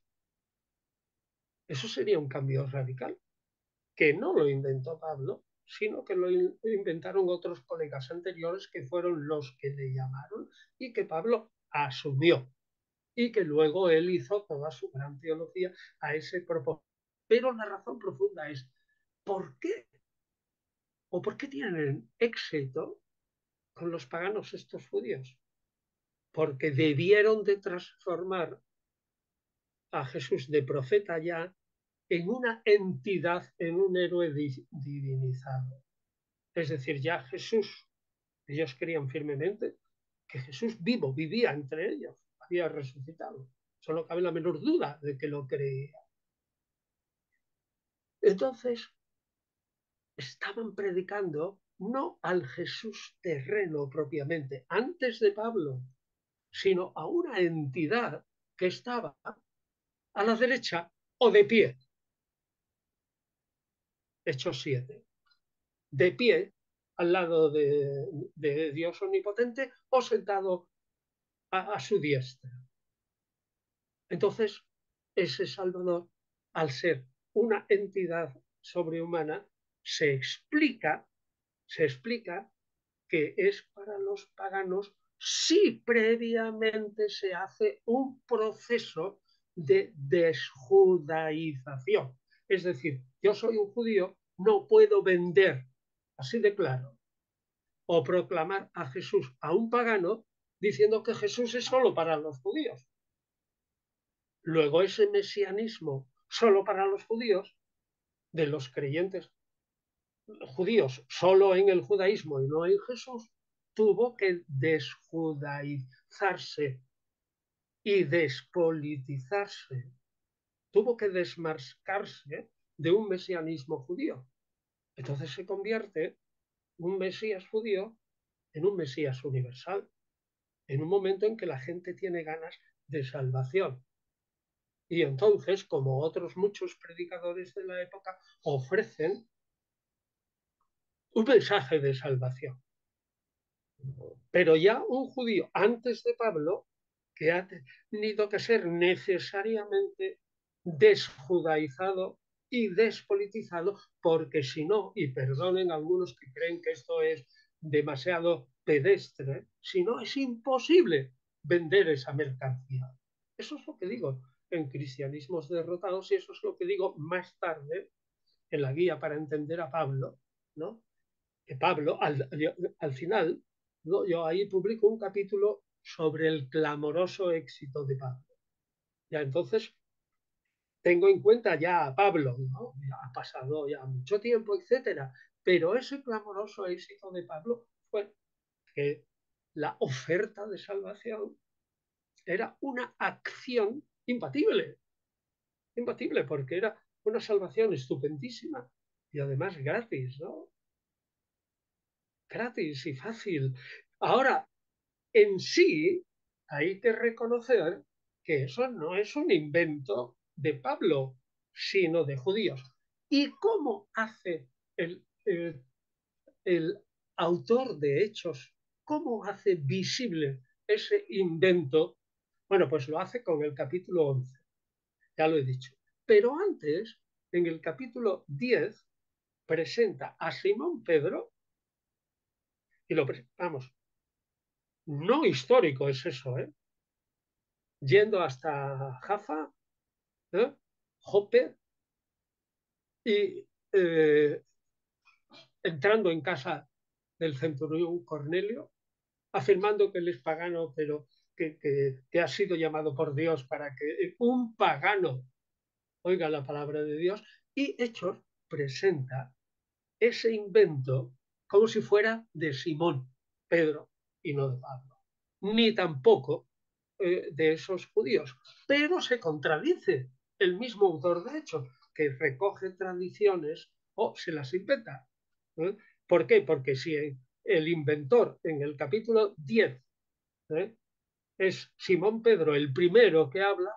Eso sería un cambio radical, que no lo inventó Pablo, sino que lo inventaron otros colegas anteriores que fueron los que le llamaron y que Pablo asumió y que luego él hizo toda su gran teología a ese propósito. Pero la razón profunda es, ¿por qué? ¿O por qué tienen éxito con los paganos estos judíos? Porque debieron de transformar a Jesús de profeta ya en una entidad, en un héroe divinizado. Es decir, ya Jesús, ellos creían firmemente que Jesús vivo, vivía entre ellos, había resucitado. Solo cabe la menor duda de que lo creía. Entonces, estaban predicando no al Jesús terreno propiamente, antes de Pablo, sino a una entidad que estaba a la derecha o de pie. Hechos 7. De pie al lado de Dios omnipotente o sentado a su diestra. Entonces, ese Salvador, al ser una entidad sobrehumana, se explica que es para los paganos si previamente se hace un proceso de desjudaización. Es decir, yo soy un judío, no puedo vender, así de claro, o proclamar a Jesús a un pagano diciendo que Jesús es solo para los judíos. Luego ese mesianismo solo para los judíos, de los creyentes judíos solo en el judaísmo y no en Jesús, tuvo que desjudaizarse y despolitizarse, tuvo que desmarcarse de un mesianismo judío. Entonces se convierte un Mesías judío en un Mesías universal, en un momento en que la gente tiene ganas de salvación. Y entonces, como otros muchos predicadores de la época, ofrecen un mensaje de salvación. Pero ya un judío antes de Pablo, que ha tenido que ser necesariamente desjudaizado y despolitizado, porque si no, y perdonen algunos que creen que esto es demasiado pedestre, si no es imposible vender esa mercancía. Eso es lo que digo en Cristianismos Derrotados y eso es lo que digo más tarde en la guía para entender a Pablo, ¿no? Que Pablo, al final, ¿no? Yo ahí publico un capítulo sobre el clamoroso éxito de Pablo. Ya entonces tengo en cuenta ya a Pablo, ¿no? Ya ha pasado ya mucho tiempo, etcétera, pero ese clamoroso éxito de Pablo fue que la oferta de salvación era una acción imbatible, imbatible, porque era una salvación estupendísima y además gratis, ¿no? Gratis y fácil. Ahora, en sí, hay que reconocer que eso no es un invento de Pablo, sino de judíos. ¿Y cómo hace el autor de Hechos, cómo hace visible ese invento? Bueno, pues lo hace con el capítulo 11, ya lo he dicho. Pero antes, en el capítulo 10, presenta a Simón Pedro y lo presentamos. No histórico es eso, ¿eh? Yendo hasta Jaffa, Jope, y entrando en casa del centurión Cornelio, afirmando que él es pagano, pero que ha sido llamado por Dios para que un pagano oiga la palabra de Dios, y Hechos presenta ese invento como si fuera de Simón Pedro y no de Pablo, ni tampoco de esos judíos, pero se contradice el mismo autor de Hechos, que recoge tradiciones o se las inventa. ¿Eh? ¿Por qué? Porque si el inventor en el capítulo 10 es Simón Pedro el primero que habla,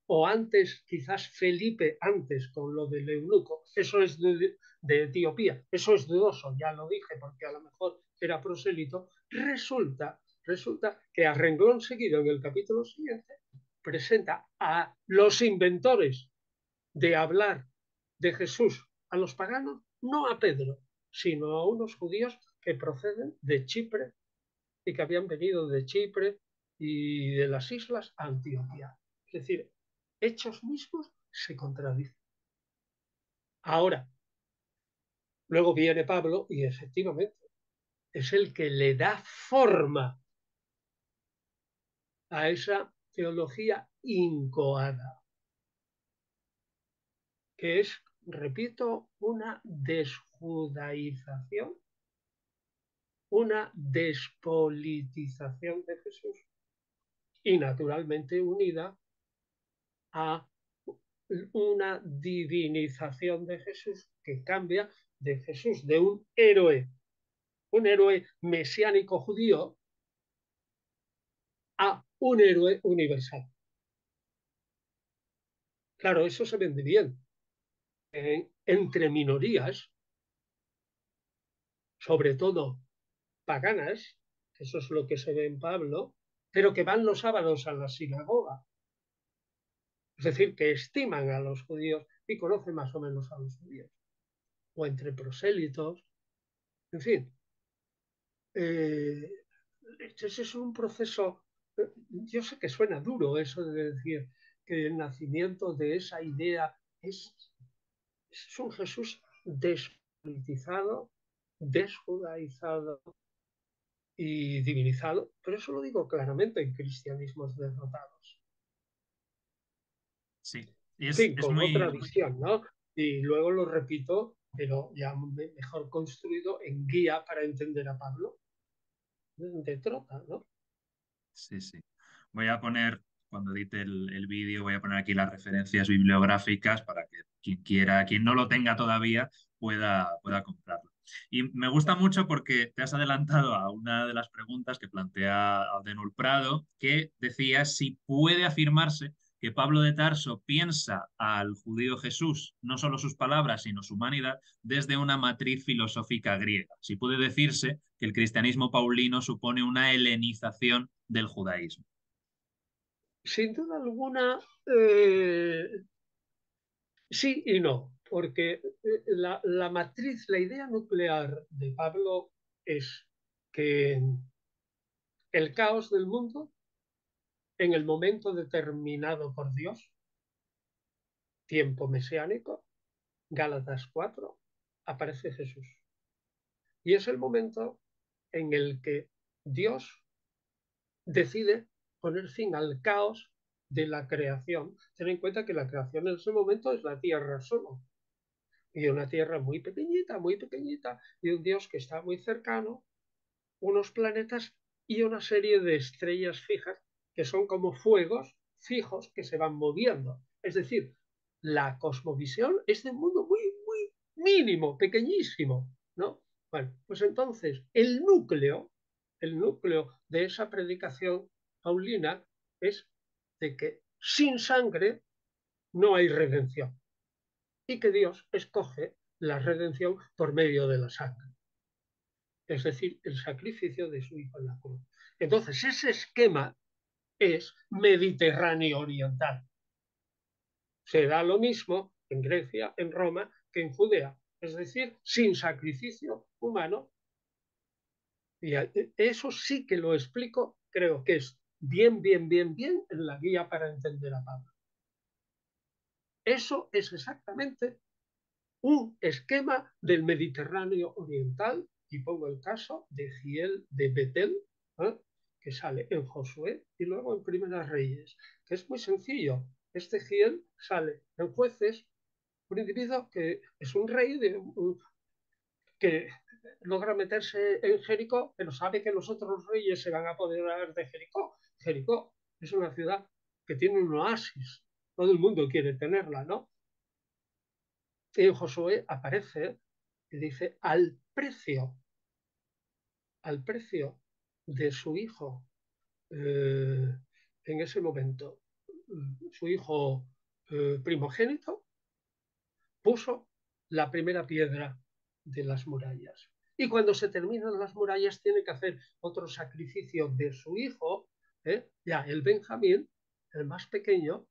o antes, quizás Felipe antes con lo del eunuco, eso es de Etiopía, eso es dudoso, ya lo dije, porque a lo mejor era prosélito, resulta que a renglón seguido en el capítulo siguiente presenta a los inventores de hablar de Jesús a los paganos, no a Pedro, sino a unos judíos que proceden de Chipre y que habían venido de Chipre y de las islas a Antioquía. Es decir, hechos mismos se contradicen. Ahora, luego viene Pablo y efectivamente es el que le da forma a esa teología incoada, que es, repito, una desjudaización, una despolitización de Jesús y naturalmente unida a una divinización de Jesús que cambia de Jesús, de un héroe mesiánico judío, a un héroe universal. Claro, eso se vende bien entre minorías, sobre todo paganas, eso es lo que se ve en Pablo, pero que van los sábados a la sinagoga. Es decir, que estiman a los judíos y conocen más o menos a los judíos. O entre prosélitos, en fin. Ese es un proceso, yo sé que suena duro eso de decir que el nacimiento de esa idea es un Jesús despolitizado, desjudaizado y divinizado, pero eso lo digo claramente en cristianismos derrotados. Sí, En es, fin, es con otra muy, visión, ¿no? Y luego lo repito, pero ya mejor construido en guía para entender a Pablo de Trota, ¿no? Sí, sí. Voy a poner, cuando edite el vídeo, voy a poner aquí las referencias bibliográficas para que quien quiera, quien no lo tenga todavía, pueda comprarlo. Y me gusta mucho porque te has adelantado a una de las preguntas que plantea Abdenul Prado, que decía si puede afirmarse que Pablo de Tarso piensa al judío Jesús, no solo sus palabras, sino su humanidad, desde una matriz filosófica griega. Si puede decirse que el cristianismo paulino supone una helenización del judaísmo. Sin duda alguna, sí y no, porque la matriz, la idea nuclear de Pablo es que el caos del mundo, en el momento determinado por Dios, tiempo mesiánico, Gálatas 4, aparece Jesús. Y es el momento en el que Dios decide poner fin al caos de la creación. Ten en cuenta que la creación en ese momento es la tierra solo, y una tierra muy pequeñita, y un Dios que está muy cercano, unos planetas y una serie de estrellas fijas que son como fuegos fijos que se van moviendo. Es decir, la cosmovisión es de un mundo muy mínimo, pequeñísimo, ¿no? Bueno, pues entonces el núcleo de esa predicación paulina es de que sin sangre no hay redención y que Dios escoge la redención por medio de la sangre, es decir, el sacrificio de su Hijo en la cruz. Entonces, ese esquema es mediterráneo oriental. Se da lo mismo en Grecia, en Roma, que en Judea, es decir, sin sacrificio humano. Y eso sí que lo explico, creo que es bien en la guía para entender a Pablo. Eso es exactamente un esquema del Mediterráneo oriental, y pongo el caso de Giel de Betel, ¿eh? Que sale en Josué y luego en Primeras Reyes, que es muy sencillo. Este Giel sale en Jueces, un individuo que es un rey que logra meterse en Jericó, pero sabe que los otros reyes se van a apoderar de Jericó. Jericó es una ciudad que tiene un oasis, todo el mundo quiere tenerla, ¿no? Y Josué aparece y dice, al precio de su hijo, en ese momento, su hijo primogénito, puso la primera piedra de las murallas. Y cuando se terminan las murallas tiene que hacer otro sacrificio de su hijo, ya el Benjamín, el más pequeño,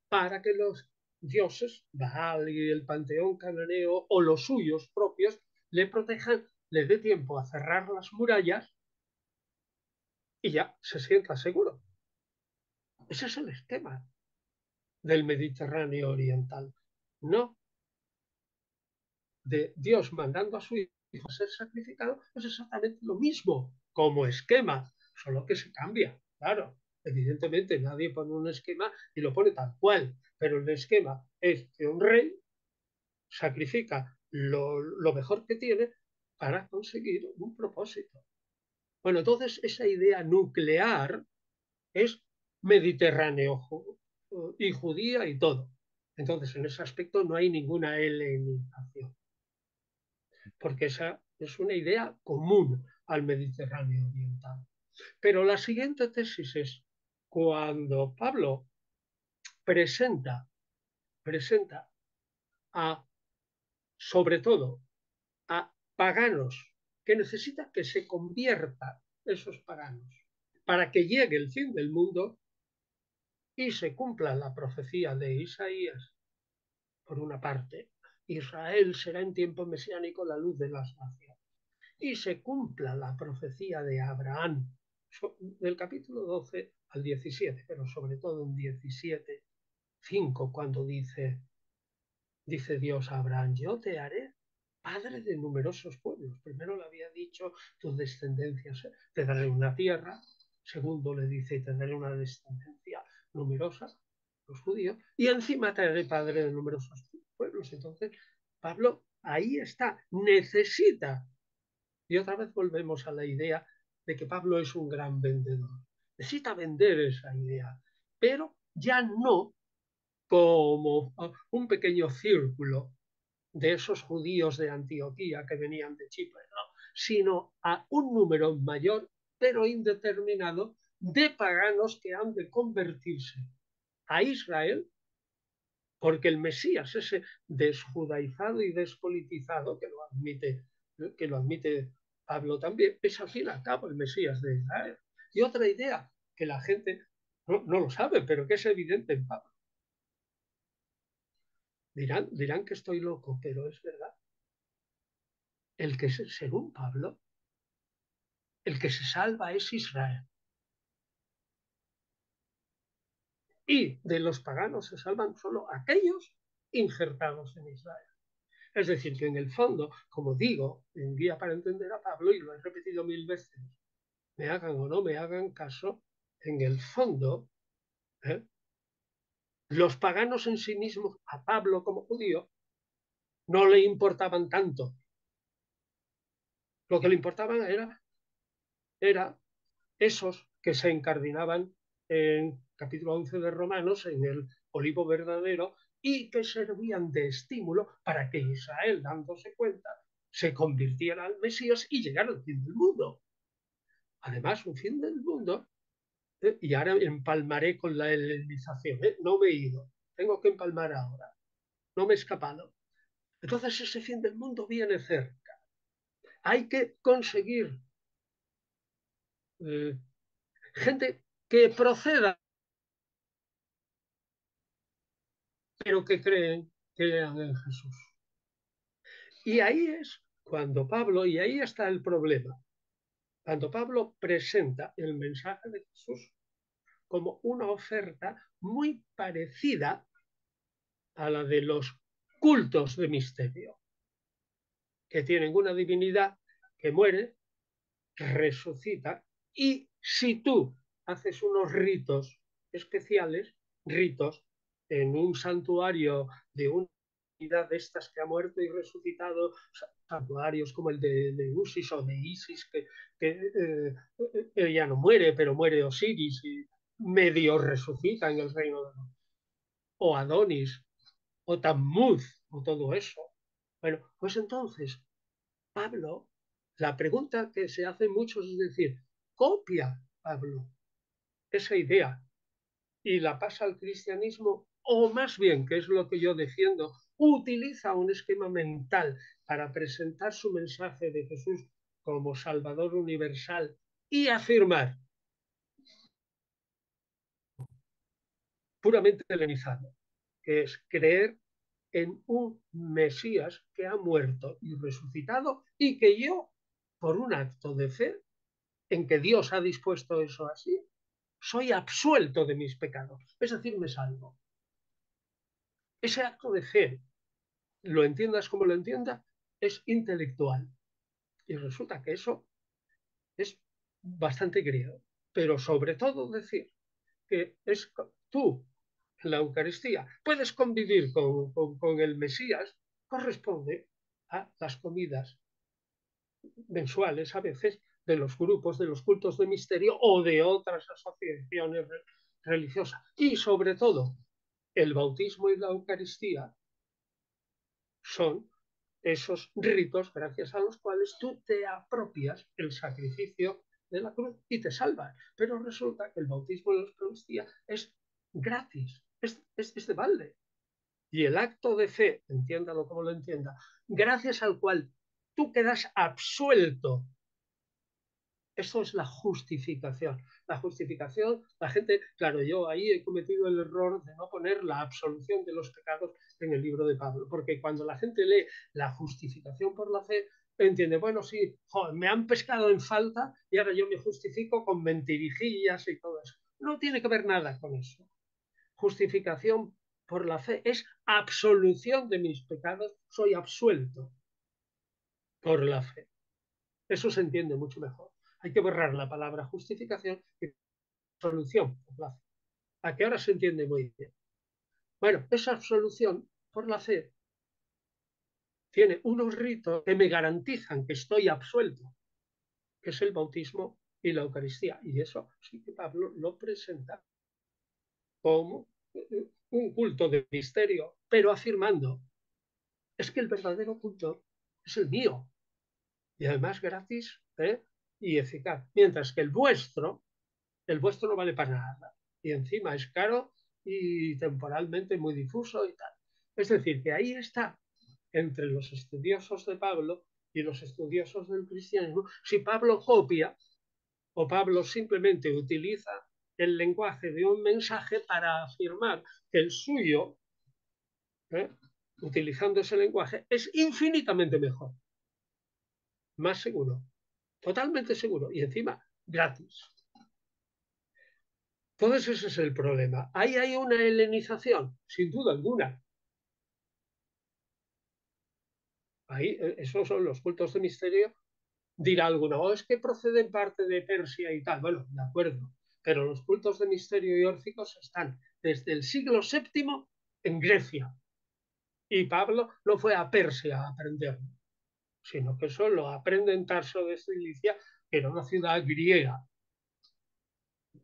para que los dioses, Baal y el panteón cananeo o los suyos propios, le protejan, le dé tiempo a cerrar las murallas y ya se sienta seguro. Ese es el esquema del Mediterráneo oriental. No de Dios mandando a su hijo a ser sacrificado, es exactamente lo mismo como esquema, solo que se cambia, claro. Evidentemente nadie pone un esquema y lo pone tal cual, pero el esquema es que un rey sacrifica lo mejor que tiene para conseguir un propósito. Bueno, entonces esa idea nuclear es mediterráneo y judía y todo. Entonces, en ese aspecto no hay ninguna helenización, porque esa es una idea común al Mediterráneo oriental. Pero la siguiente tesis es cuando Pablo presenta a, sobre todo, a paganos que necesitan que se conviertan esos paganos para que llegue el fin del mundo y se cumpla la profecía de Isaías. Por una parte, Israel será en tiempo mesiánico la luz de las naciones y se cumpla la profecía de Abraham del capítulo 12 al 17, pero sobre todo en 17:5, cuando dice Dios a Abraham, yo te haré padre de numerosos pueblos. Primero le había dicho, tus descendencias te daré una tierra. Segundo le dice, te daré una descendencia numerosa, los judíos. Y encima te haré padre de numerosos pueblos. Entonces, Pablo, ahí está, necesita. Y otra vez volvemos a la idea de que Pablo es un gran vendedor. Necesita vender esa idea, pero ya no como un pequeño círculo de esos judíos de Antioquía que venían de Chipre, no, sino a un número mayor, pero indeterminado, de paganos que han de convertirse a Israel, porque el Mesías, ese desjudaizado y despolitizado, que lo admite Pablo también, es al fin y al cabo el Mesías de Israel. Y otra idea que la gente no lo sabe, pero que es evidente en Pablo. Dirán que estoy loco, pero es verdad. El que, según Pablo, el que se salva es Israel. Y de los paganos se salvan solo aquellos injertados en Israel. Es decir, que en el fondo, como digo, en Guía para Entender a Pablo, y lo he repetido 1000 veces, me hagan o no me hagan caso, en el fondo, ¿eh? Los paganos en sí mismos, a Pablo como judío, no le importaban tanto. Lo que le importaban era esos que se incardinaban en capítulo 11 de Romanos, en el olivo verdadero, y que servían de estímulo para que Israel, dándose cuenta, se convirtiera al Mesías y llegara al fin del mundo. Además, un fin del mundo, y ahora empalmaré con la helenización, no me he ido, tengo que empalmar ahora, no me he escapado. Entonces ese fin del mundo viene cerca. Hay que conseguir gente que proceda, pero que crean en Jesús. Y ahí es cuando Pablo, y ahí está el problema, cuando Pablo presenta el mensaje de Jesús como una oferta muy parecida a la de los cultos de misterio, que tienen una divinidad que muere, resucita, y si tú haces unos ritos especiales, ritos en un santuario de un de estas que ha muerto y resucitado, santuarios como el de Usis o de Isis, que ella no muere, pero muere Osiris y medio resucita en el reino de los, o Adonis, o Tammuz, o todo eso. Bueno, pues entonces, Pablo, la pregunta que se hacen muchos es decir, copia Pablo esa idea y la pasa al cristianismo, o más bien, que es lo que yo defiendo, utiliza un esquema mental para presentar su mensaje de Jesús como Salvador universal y afirmar puramente helenizado, que es creer en un Mesías que ha muerto y resucitado y que yo, por un acto de fe, en que Dios ha dispuesto eso así, soy absuelto de mis pecados, es decir, me salvo. Ese acto de fe, lo entiendas como lo entienda, es intelectual. Y resulta que eso es bastante griego. Pero sobre todo decir que es tú, en la Eucaristía, puedes convivir con el Mesías, corresponde a las comidas mensuales a veces de los grupos, de los cultos de misterio o de otras asociaciones religiosas. Y sobre todo, el bautismo y la Eucaristía son esos ritos gracias a los cuales tú te apropias el sacrificio de la cruz y te salvas. Pero resulta que el bautismo y la Eucaristía es gratis, es de balde. Y el acto de fe, entiéndalo como lo entienda, gracias al cual tú quedas absuelto. Eso es la justificación. La justificación, la gente, claro, yo ahí he cometido el error de no poner la absolución de los pecados en el libro de Pablo, porque cuando la gente lee la justificación por la fe, entiende, bueno, sí, joder, me han pescado en falta y ahora yo me justifico con mentirijillas y todo eso. No tiene que ver nada con eso. Justificación por la fe es absolución de mis pecados, soy absuelto por la fe. Eso se entiende mucho mejor. Hay que borrar la palabra justificación y absolución por la fe. ¿A qué hora se entiende muy bien? Bueno, esa absolución por la fe tiene unos ritos que me garantizan que estoy absuelto, que es el bautismo y la Eucaristía. Y eso sí que Pablo lo presenta como un culto de misterio, pero afirmando, es que el verdadero culto es el mío, y además gratis y eficaz, mientras que el vuestro no vale para nada, y encima es caro y temporalmente muy difuso y tal. Es decir, que ahí está, entre los estudiosos de Pablo y los estudiosos del cristianismo, si Pablo copia o Pablo simplemente utiliza el lenguaje de un mensaje para afirmar que el suyo, utilizando ese lenguaje, es infinitamente mejor, más seguro, totalmente seguro y encima gratis. Entonces ese es el problema. Ahí hay una helenización, sin duda alguna. Ahí, esos son los cultos de misterio. Dirá alguno, oh, es que proceden parte de Persia y tal. Bueno, de acuerdo. Pero los cultos de misterio y órficos están desde el siglo VII en Grecia. Y Pablo no fue a Persia a aprenderlo, sino que eso lo aprende en Tarso de Cilicia, que era una ciudad griega.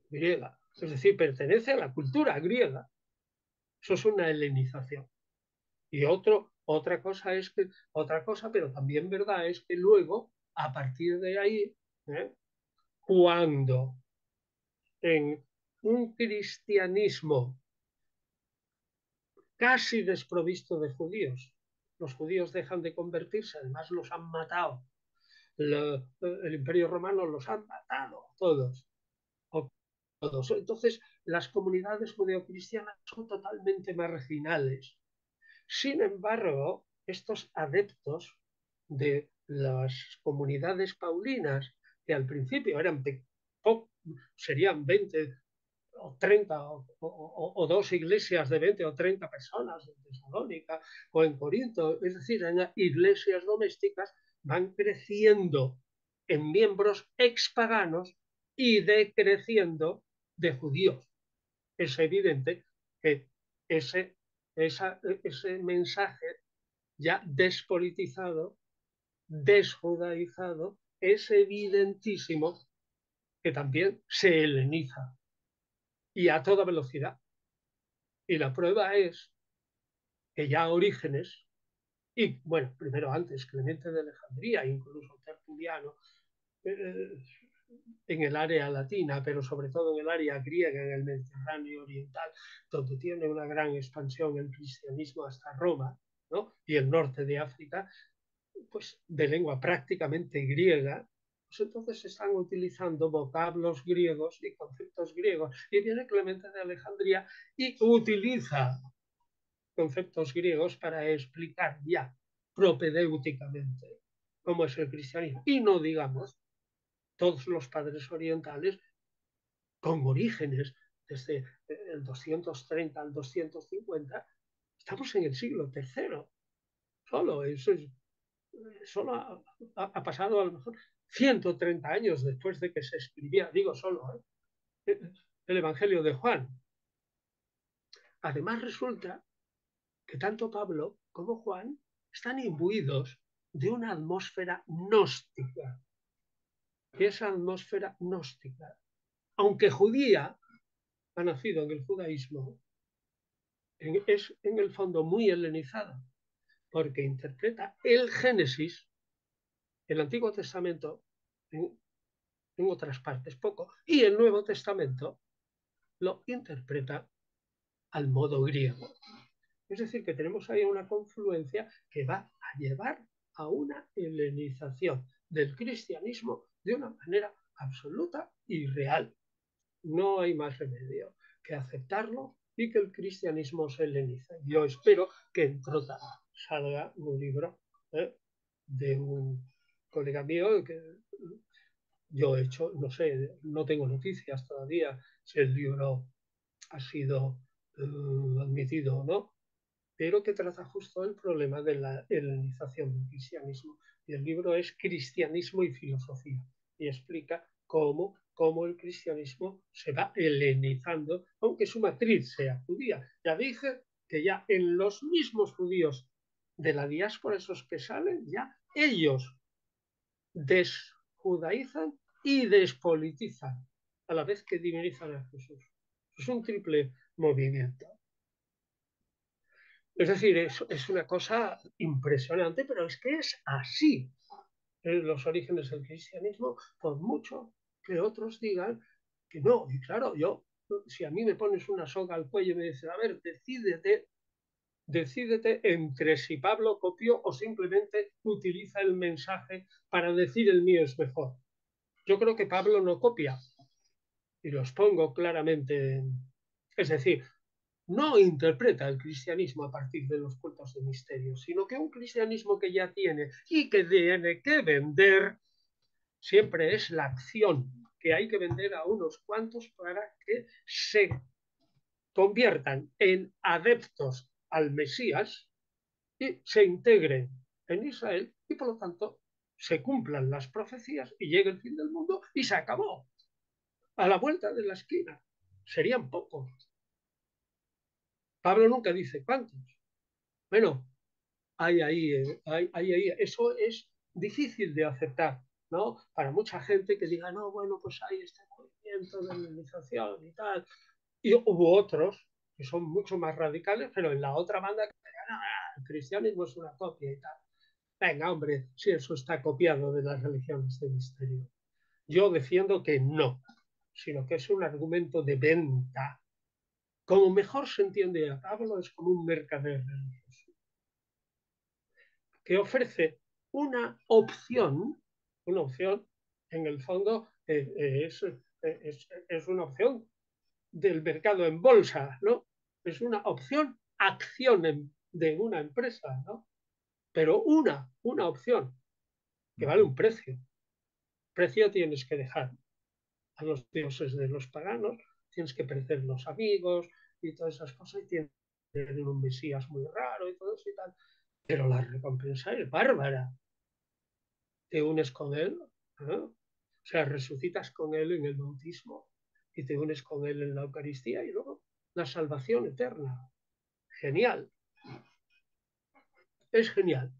Griega. Es decir, pertenece a la cultura griega. Eso es una helenización. Y otra cosa es que, otra cosa, pero también verdad es que luego, a partir de ahí, cuando en un cristianismo casi desprovisto de judíos, los judíos dejan de convertirse, además los han matado, el Imperio Romano los han matado todos, todos. Entonces, las comunidades judeocristianas son totalmente marginales. Sin embargo, estos adeptos de las comunidades paulinas, que al principio serían 20 o 30 o dos iglesias de 20 o 30 personas en Tesalónica o en Corinto, es decir, en iglesias domésticas, van creciendo en miembros expaganos y decreciendo de judíos. Es evidente que ese mensaje ya despolitizado, desjudaizado, es evidentísimo que también se heleniza y a toda velocidad. Y la prueba es que ya Orígenes, y bueno, primero antes Clemente de Alejandría, incluso Tertuliano, eh, en el área latina, pero sobre todo en el área griega, en el Mediterráneo oriental, donde tiene una gran expansión el cristianismo hasta Roma, ¿no? Y el norte de África, pues de lengua prácticamente griega, pues entonces se están utilizando vocablos griegos y conceptos griegos. Y viene Clemente de Alejandría y utiliza conceptos griegos para explicar ya propedéuticamente cómo es el cristianismo. Y no digamos todos los padres orientales con orígenes desde el 230 al 250, estamos en el siglo III. Solo eso es, solo ha pasado a lo mejor 130 años después de que se escribía, digo solo, el Evangelio de Juan. Además resulta que tanto Pablo como Juan están imbuidos de una atmósfera gnóstica. Y esa atmósfera gnóstica, aunque judía, ha nacido en el judaísmo, es en el fondo muy helenizada, porque interpreta el Génesis, el Antiguo Testamento, en otras partes poco, y el Nuevo Testamento lo interpreta al modo griego. Es decir, que tenemos ahí una confluencia que va a llevar a una helenización del cristianismo de una manera absoluta y real. No hay más remedio que aceptarlo y que el cristianismo se helenice. Yo espero que en Trota salga un libro de un colega mío que yo he hecho, no sé, no tengo noticias todavía si el libro ha sido admitido o no, pero que trata justo el problema de la helenización del cristianismo. Y el libro es Cristianismo y Filosofía, y explica cómo el cristianismo se va helenizando, aunque su matriz sea judía. Ya dije que ya en los mismos judíos de la diáspora, esos que salen, ya ellos desjudaizan y despolitizan, a la vez que divinizan a Jesús. Es un triple movimiento. Es decir, es una cosa impresionante, pero es que es así. Los orígenes del cristianismo, por mucho que otros digan que no. Y claro, yo, si a mí me pones una soga al cuello y me dices, a ver, decídete entre si Pablo copió o simplemente utiliza el mensaje para decir el mío es mejor. Yo creo que Pablo no copia, y los pongo claramente. Es decir, no interpreta el cristianismo a partir de los cultos de misterio, sino que un cristianismo que ya tiene y que tiene que vender siempre es la acción, que hay que vender a unos cuantos para que se conviertan en adeptos al Mesías y se integren en Israel y por lo tanto se cumplan las profecías y llegue el fin del mundo y se acabó. A la vuelta de la esquina. Serían pocos. Pablo nunca dice cuántos. Bueno, eso es difícil de aceptar, ¿no? Para mucha gente que diga, no, bueno, pues hay este movimiento de legalización y tal. Y hubo otros que son mucho más radicales, pero en la otra banda que digan, no, el cristianismo es una copia y tal. Venga, hombre, si eso está copiado de las religiones de misterio. Yo defiendo que no, sino que es un argumento de venta. Como mejor se entiende a Pablo, es como un mercader religioso que ofrece una opción en el fondo es una opción del mercado en bolsa, ¿no? Es una opción, acción de una empresa, ¿no? Pero una opción que vale un precio. Precio tienes que dejar a los dioses de los paganos, tienes que perder los amigos y todas esas cosas, y tienes que tener un mesías muy raro y todo eso y tal. Pero la recompensa es bárbara. Te unes con él, ¿no? O sea, resucitas con él en el bautismo y te unes con él en la Eucaristía y luego la salvación eterna. Genial. es genial.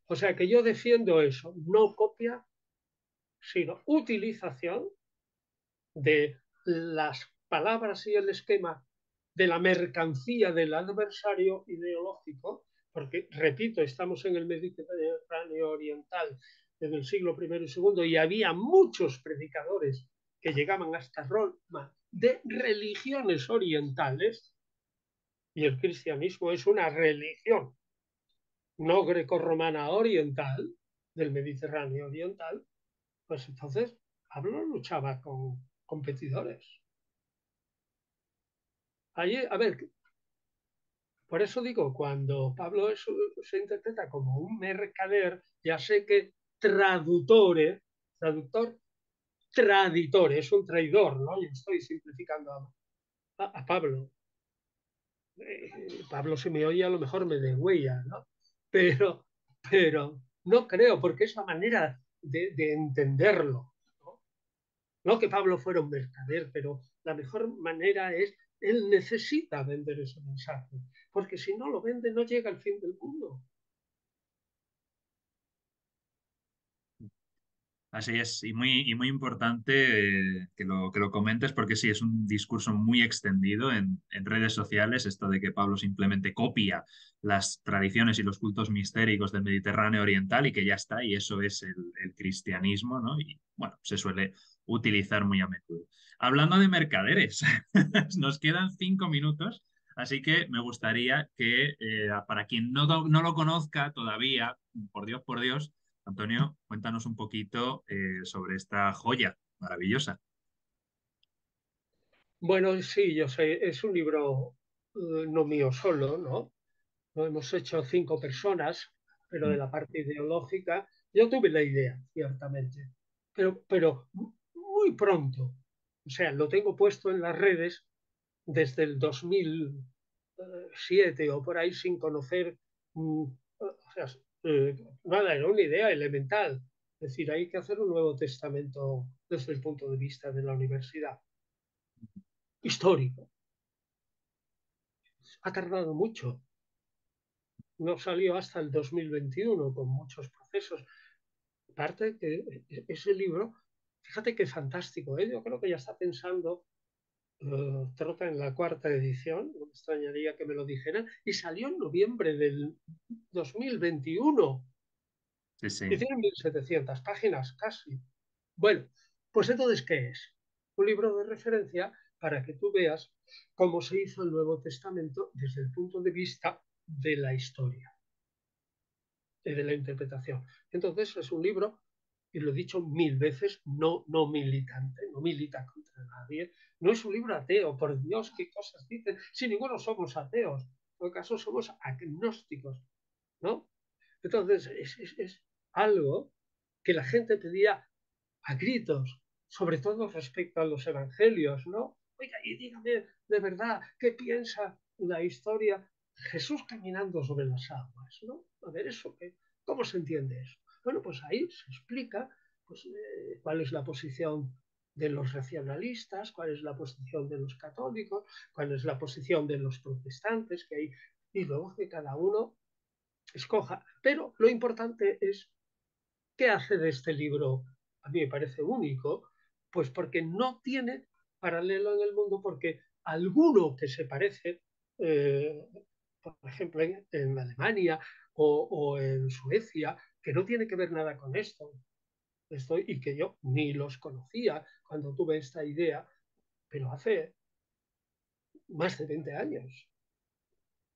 O sea que yo defiendo eso, no copia, sino utilización de las palabras y el esquema de la mercancía del adversario ideológico, porque, repito, estamos en el Mediterráneo oriental en el siglo I y II y había muchos predicadores que llegaban hasta Roma de religiones orientales, y el cristianismo es una religión no grecorromana oriental, del Mediterráneo oriental, pues entonces Pablo luchaba con competidores. Allí, a ver, por eso digo, cuando Pablo se interpreta como un mercader, ya sé que traductor, traditor, es un traidor, ¿no? Yo estoy simplificando a Pablo. Pablo se me oye, a lo mejor me degüella, ¿no? Pero, pero no creo, porque es la manera de entenderlo, ¿no? No que Pablo fuera un mercader, pero la mejor manera es, él necesita vender ese mensaje, porque si no lo vende no llega al fin del mundo. Así es, y muy importante que lo comentes porque sí, es un discurso muy extendido en redes sociales, esto de que Pablo simplemente copia las tradiciones y los cultos mistéricos del Mediterráneo Oriental y que ya está, y eso es el cristianismo, ¿no? Y bueno, se suele utilizar muy a menudo. Hablando de mercaderes, nos quedan 5 minutos, así que me gustaría que para quien no lo conozca todavía, por Dios, Antonio, cuéntanos un poquito sobre esta joya maravillosa. Bueno, sí, yo sé, es un libro no mío solo, ¿no? Lo hemos hecho 5 personas, pero de Mm. la parte ideológica, yo tuve la idea, ciertamente, pero muy pronto. O sea, lo tengo puesto en las redes desde el 2007 o por ahí sin conocer, o sea, nada, era una idea elemental. Es decir, hay que hacer un Nuevo Testamento desde el punto de vista de la universidad. Histórico. Ha tardado mucho. No salió hasta el 2021 con muchos procesos. Aparte que ese libro, fíjate qué fantástico, ¿eh? Yo creo que ya está pensando Trota en la 4ª edición, no me extrañaría que me lo dijeran, y salió en noviembre del 2021 Sí, sí. y tiene 1.700 páginas casi. Bueno, pues entonces, ¿qué es? Un libro de referencia para que tú veas cómo se hizo el Nuevo Testamento desde el punto de vista de la historia y de la interpretación. Entonces, es un libro, y lo he dicho 1000 veces, no militante, no milita contra nadie, no es un libro ateo, por Dios, qué cosas dicen, si ninguno somos ateos, en todo caso somos agnósticos, ¿no? Entonces, es algo que la gente pedía a gritos, sobre todo respecto a los evangelios, ¿no? Oiga, y dígame de verdad, ¿qué piensa la historia? Jesús caminando sobre las aguas, ¿no? A ver, ¿eso qué? ¿Cómo se entiende eso? Bueno, pues ahí se explica pues, cuál es la posición de los racionalistas, cuál es la posición de los católicos, cuál es la posición de los protestantes, que hay, y luego que cada uno escoja. Pero lo importante es qué hace de este libro, a mí me parece único, pues porque no tiene paralelo en el mundo, porque alguno que se parece, eh, por ejemplo, en Alemania o en Suecia, que no tiene que ver nada con esto y que yo ni los conocía cuando tuve esta idea, pero hace más de 20 años,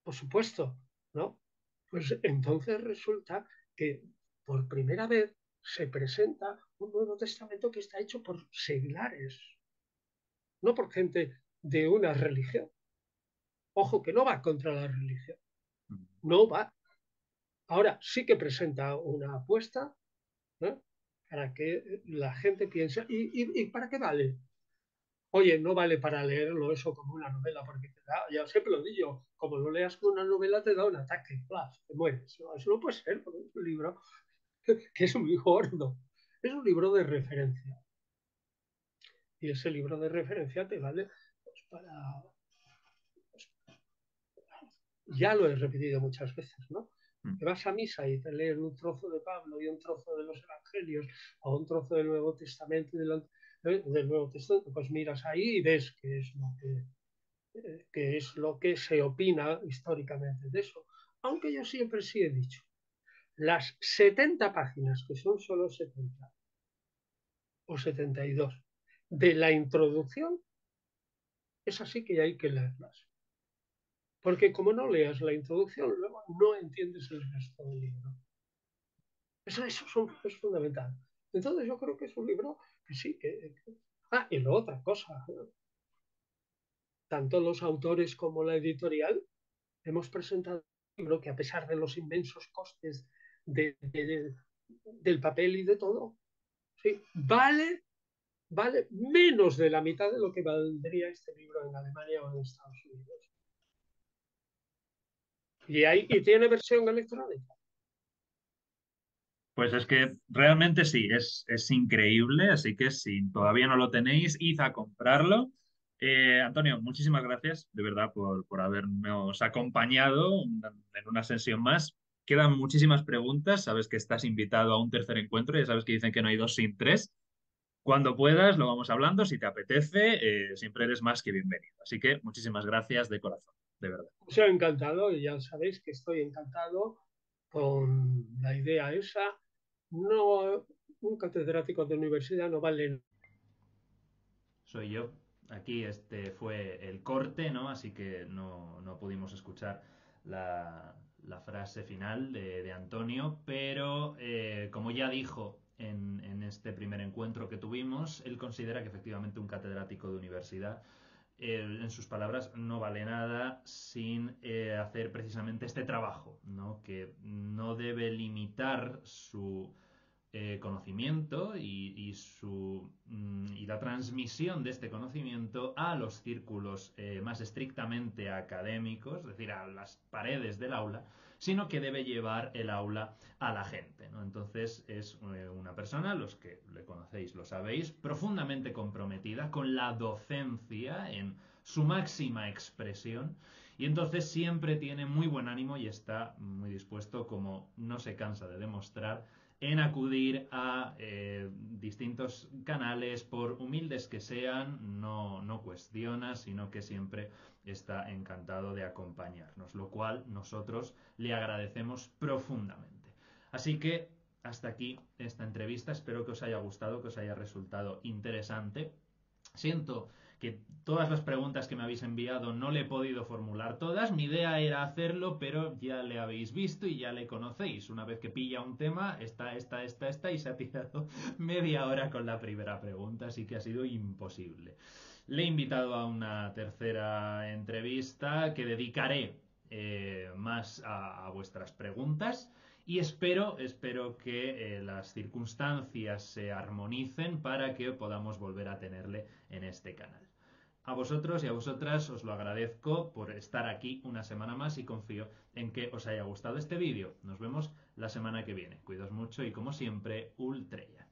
por supuesto, ¿no? Pues entonces resulta que por primera vez se presenta un Nuevo Testamento que está hecho por seglares, no por gente de una religión. Ojo, que no va contra la religión, no va. Ahora sí que presenta una apuesta, ¿no? Para que la gente piense, ¿y para qué vale? Oye, no vale para leerlo eso como una novela, porque te da, ya siempre lo digo, como lo leas como una novela te da un ataque, ¡plaf! Te mueres. No, eso no puede ser, porque es un libro que es muy gordo. Es un libro de referencia. Y ese libro de referencia te vale pues, para... Pues, ya lo he repetido muchas veces, ¿no? Mm. Que vas a misa y te leen un trozo de Pablo y un trozo de los Evangelios o un trozo del Nuevo Testamento del Nuevo Testamento, pues miras ahí y ves qué es lo que se opina históricamente de eso. Aunque yo siempre sí he dicho, las 70 páginas, que son solo 70 o 72, de la introducción, es así que hay que leerlas. Porque como no leas la introducción, luego no entiendes el resto del libro. Es fundamental. Entonces yo creo que es un libro que sí. Ah, y luego otra cosa. Tanto los autores como la editorial hemos presentado un libro que a pesar de los inmensos costes del papel y de todo, sí, vale menos de la mitad de lo que valdría este libro en Alemania o en Estados Unidos. Y tiene versión electrónica. Pues es que realmente sí, es increíble, así que si todavía no lo tenéis, id a comprarlo. Antonio, muchísimas gracias de verdad por habernos acompañado en una sesión más. Quedan muchísimas preguntas, sabes que estás invitado a un tercer encuentro, ya sabes que dicen que no hay dos sin tres. Cuando puedas, lo vamos hablando, si te apetece, siempre eres más que bienvenido. Así que muchísimas gracias de corazón, de verdad. Os ha encantado y ya sabéis que estoy encantado con la idea esa. No, un catedrático de universidad no vale. Soy yo. Aquí este fue el corte, ¿no? Así que no pudimos escuchar la frase final de Antonio, pero como ya dijo en este primer encuentro que tuvimos, él considera que efectivamente un catedrático de universidad, en sus palabras, no vale nada sin hacer precisamente este trabajo, ¿no? Que no debe limitar su conocimiento y la transmisión de este conocimiento a los círculos más estrictamente académicos, es decir, a las paredes del aula, sino que debe llevar el aula a la gente, ¿no? Entonces es una persona, los que le conocéis lo sabéis, profundamente comprometida con la docencia en su máxima expresión, y entonces siempre tiene muy buen ánimo y está muy dispuesto, como no se cansa de demostrar, en acudir a distintos canales, por humildes que sean, no cuestiona, sino que siempre está encantado de acompañarnos, lo cual nosotros le agradecemos profundamente. Así que hasta aquí esta entrevista, espero que os haya gustado, que os haya resultado interesante. Siento que todas las preguntas que me habéis enviado no le he podido formular todas. Mi idea era hacerlo, pero ya le habéis visto y ya le conocéis. Una vez que pilla un tema, esta, y se ha tirado media hora con la primera pregunta, así que ha sido imposible. Le he invitado a una tercera entrevista que dedicaré más a vuestras preguntas. Y espero que las circunstancias se armonicen para que podamos volver a tenerle en este canal. A vosotros y a vosotras os lo agradezco por estar aquí una semana más y confío en que os haya gustado este vídeo. Nos vemos la semana que viene. Cuidaos mucho y como siempre, Ultrella.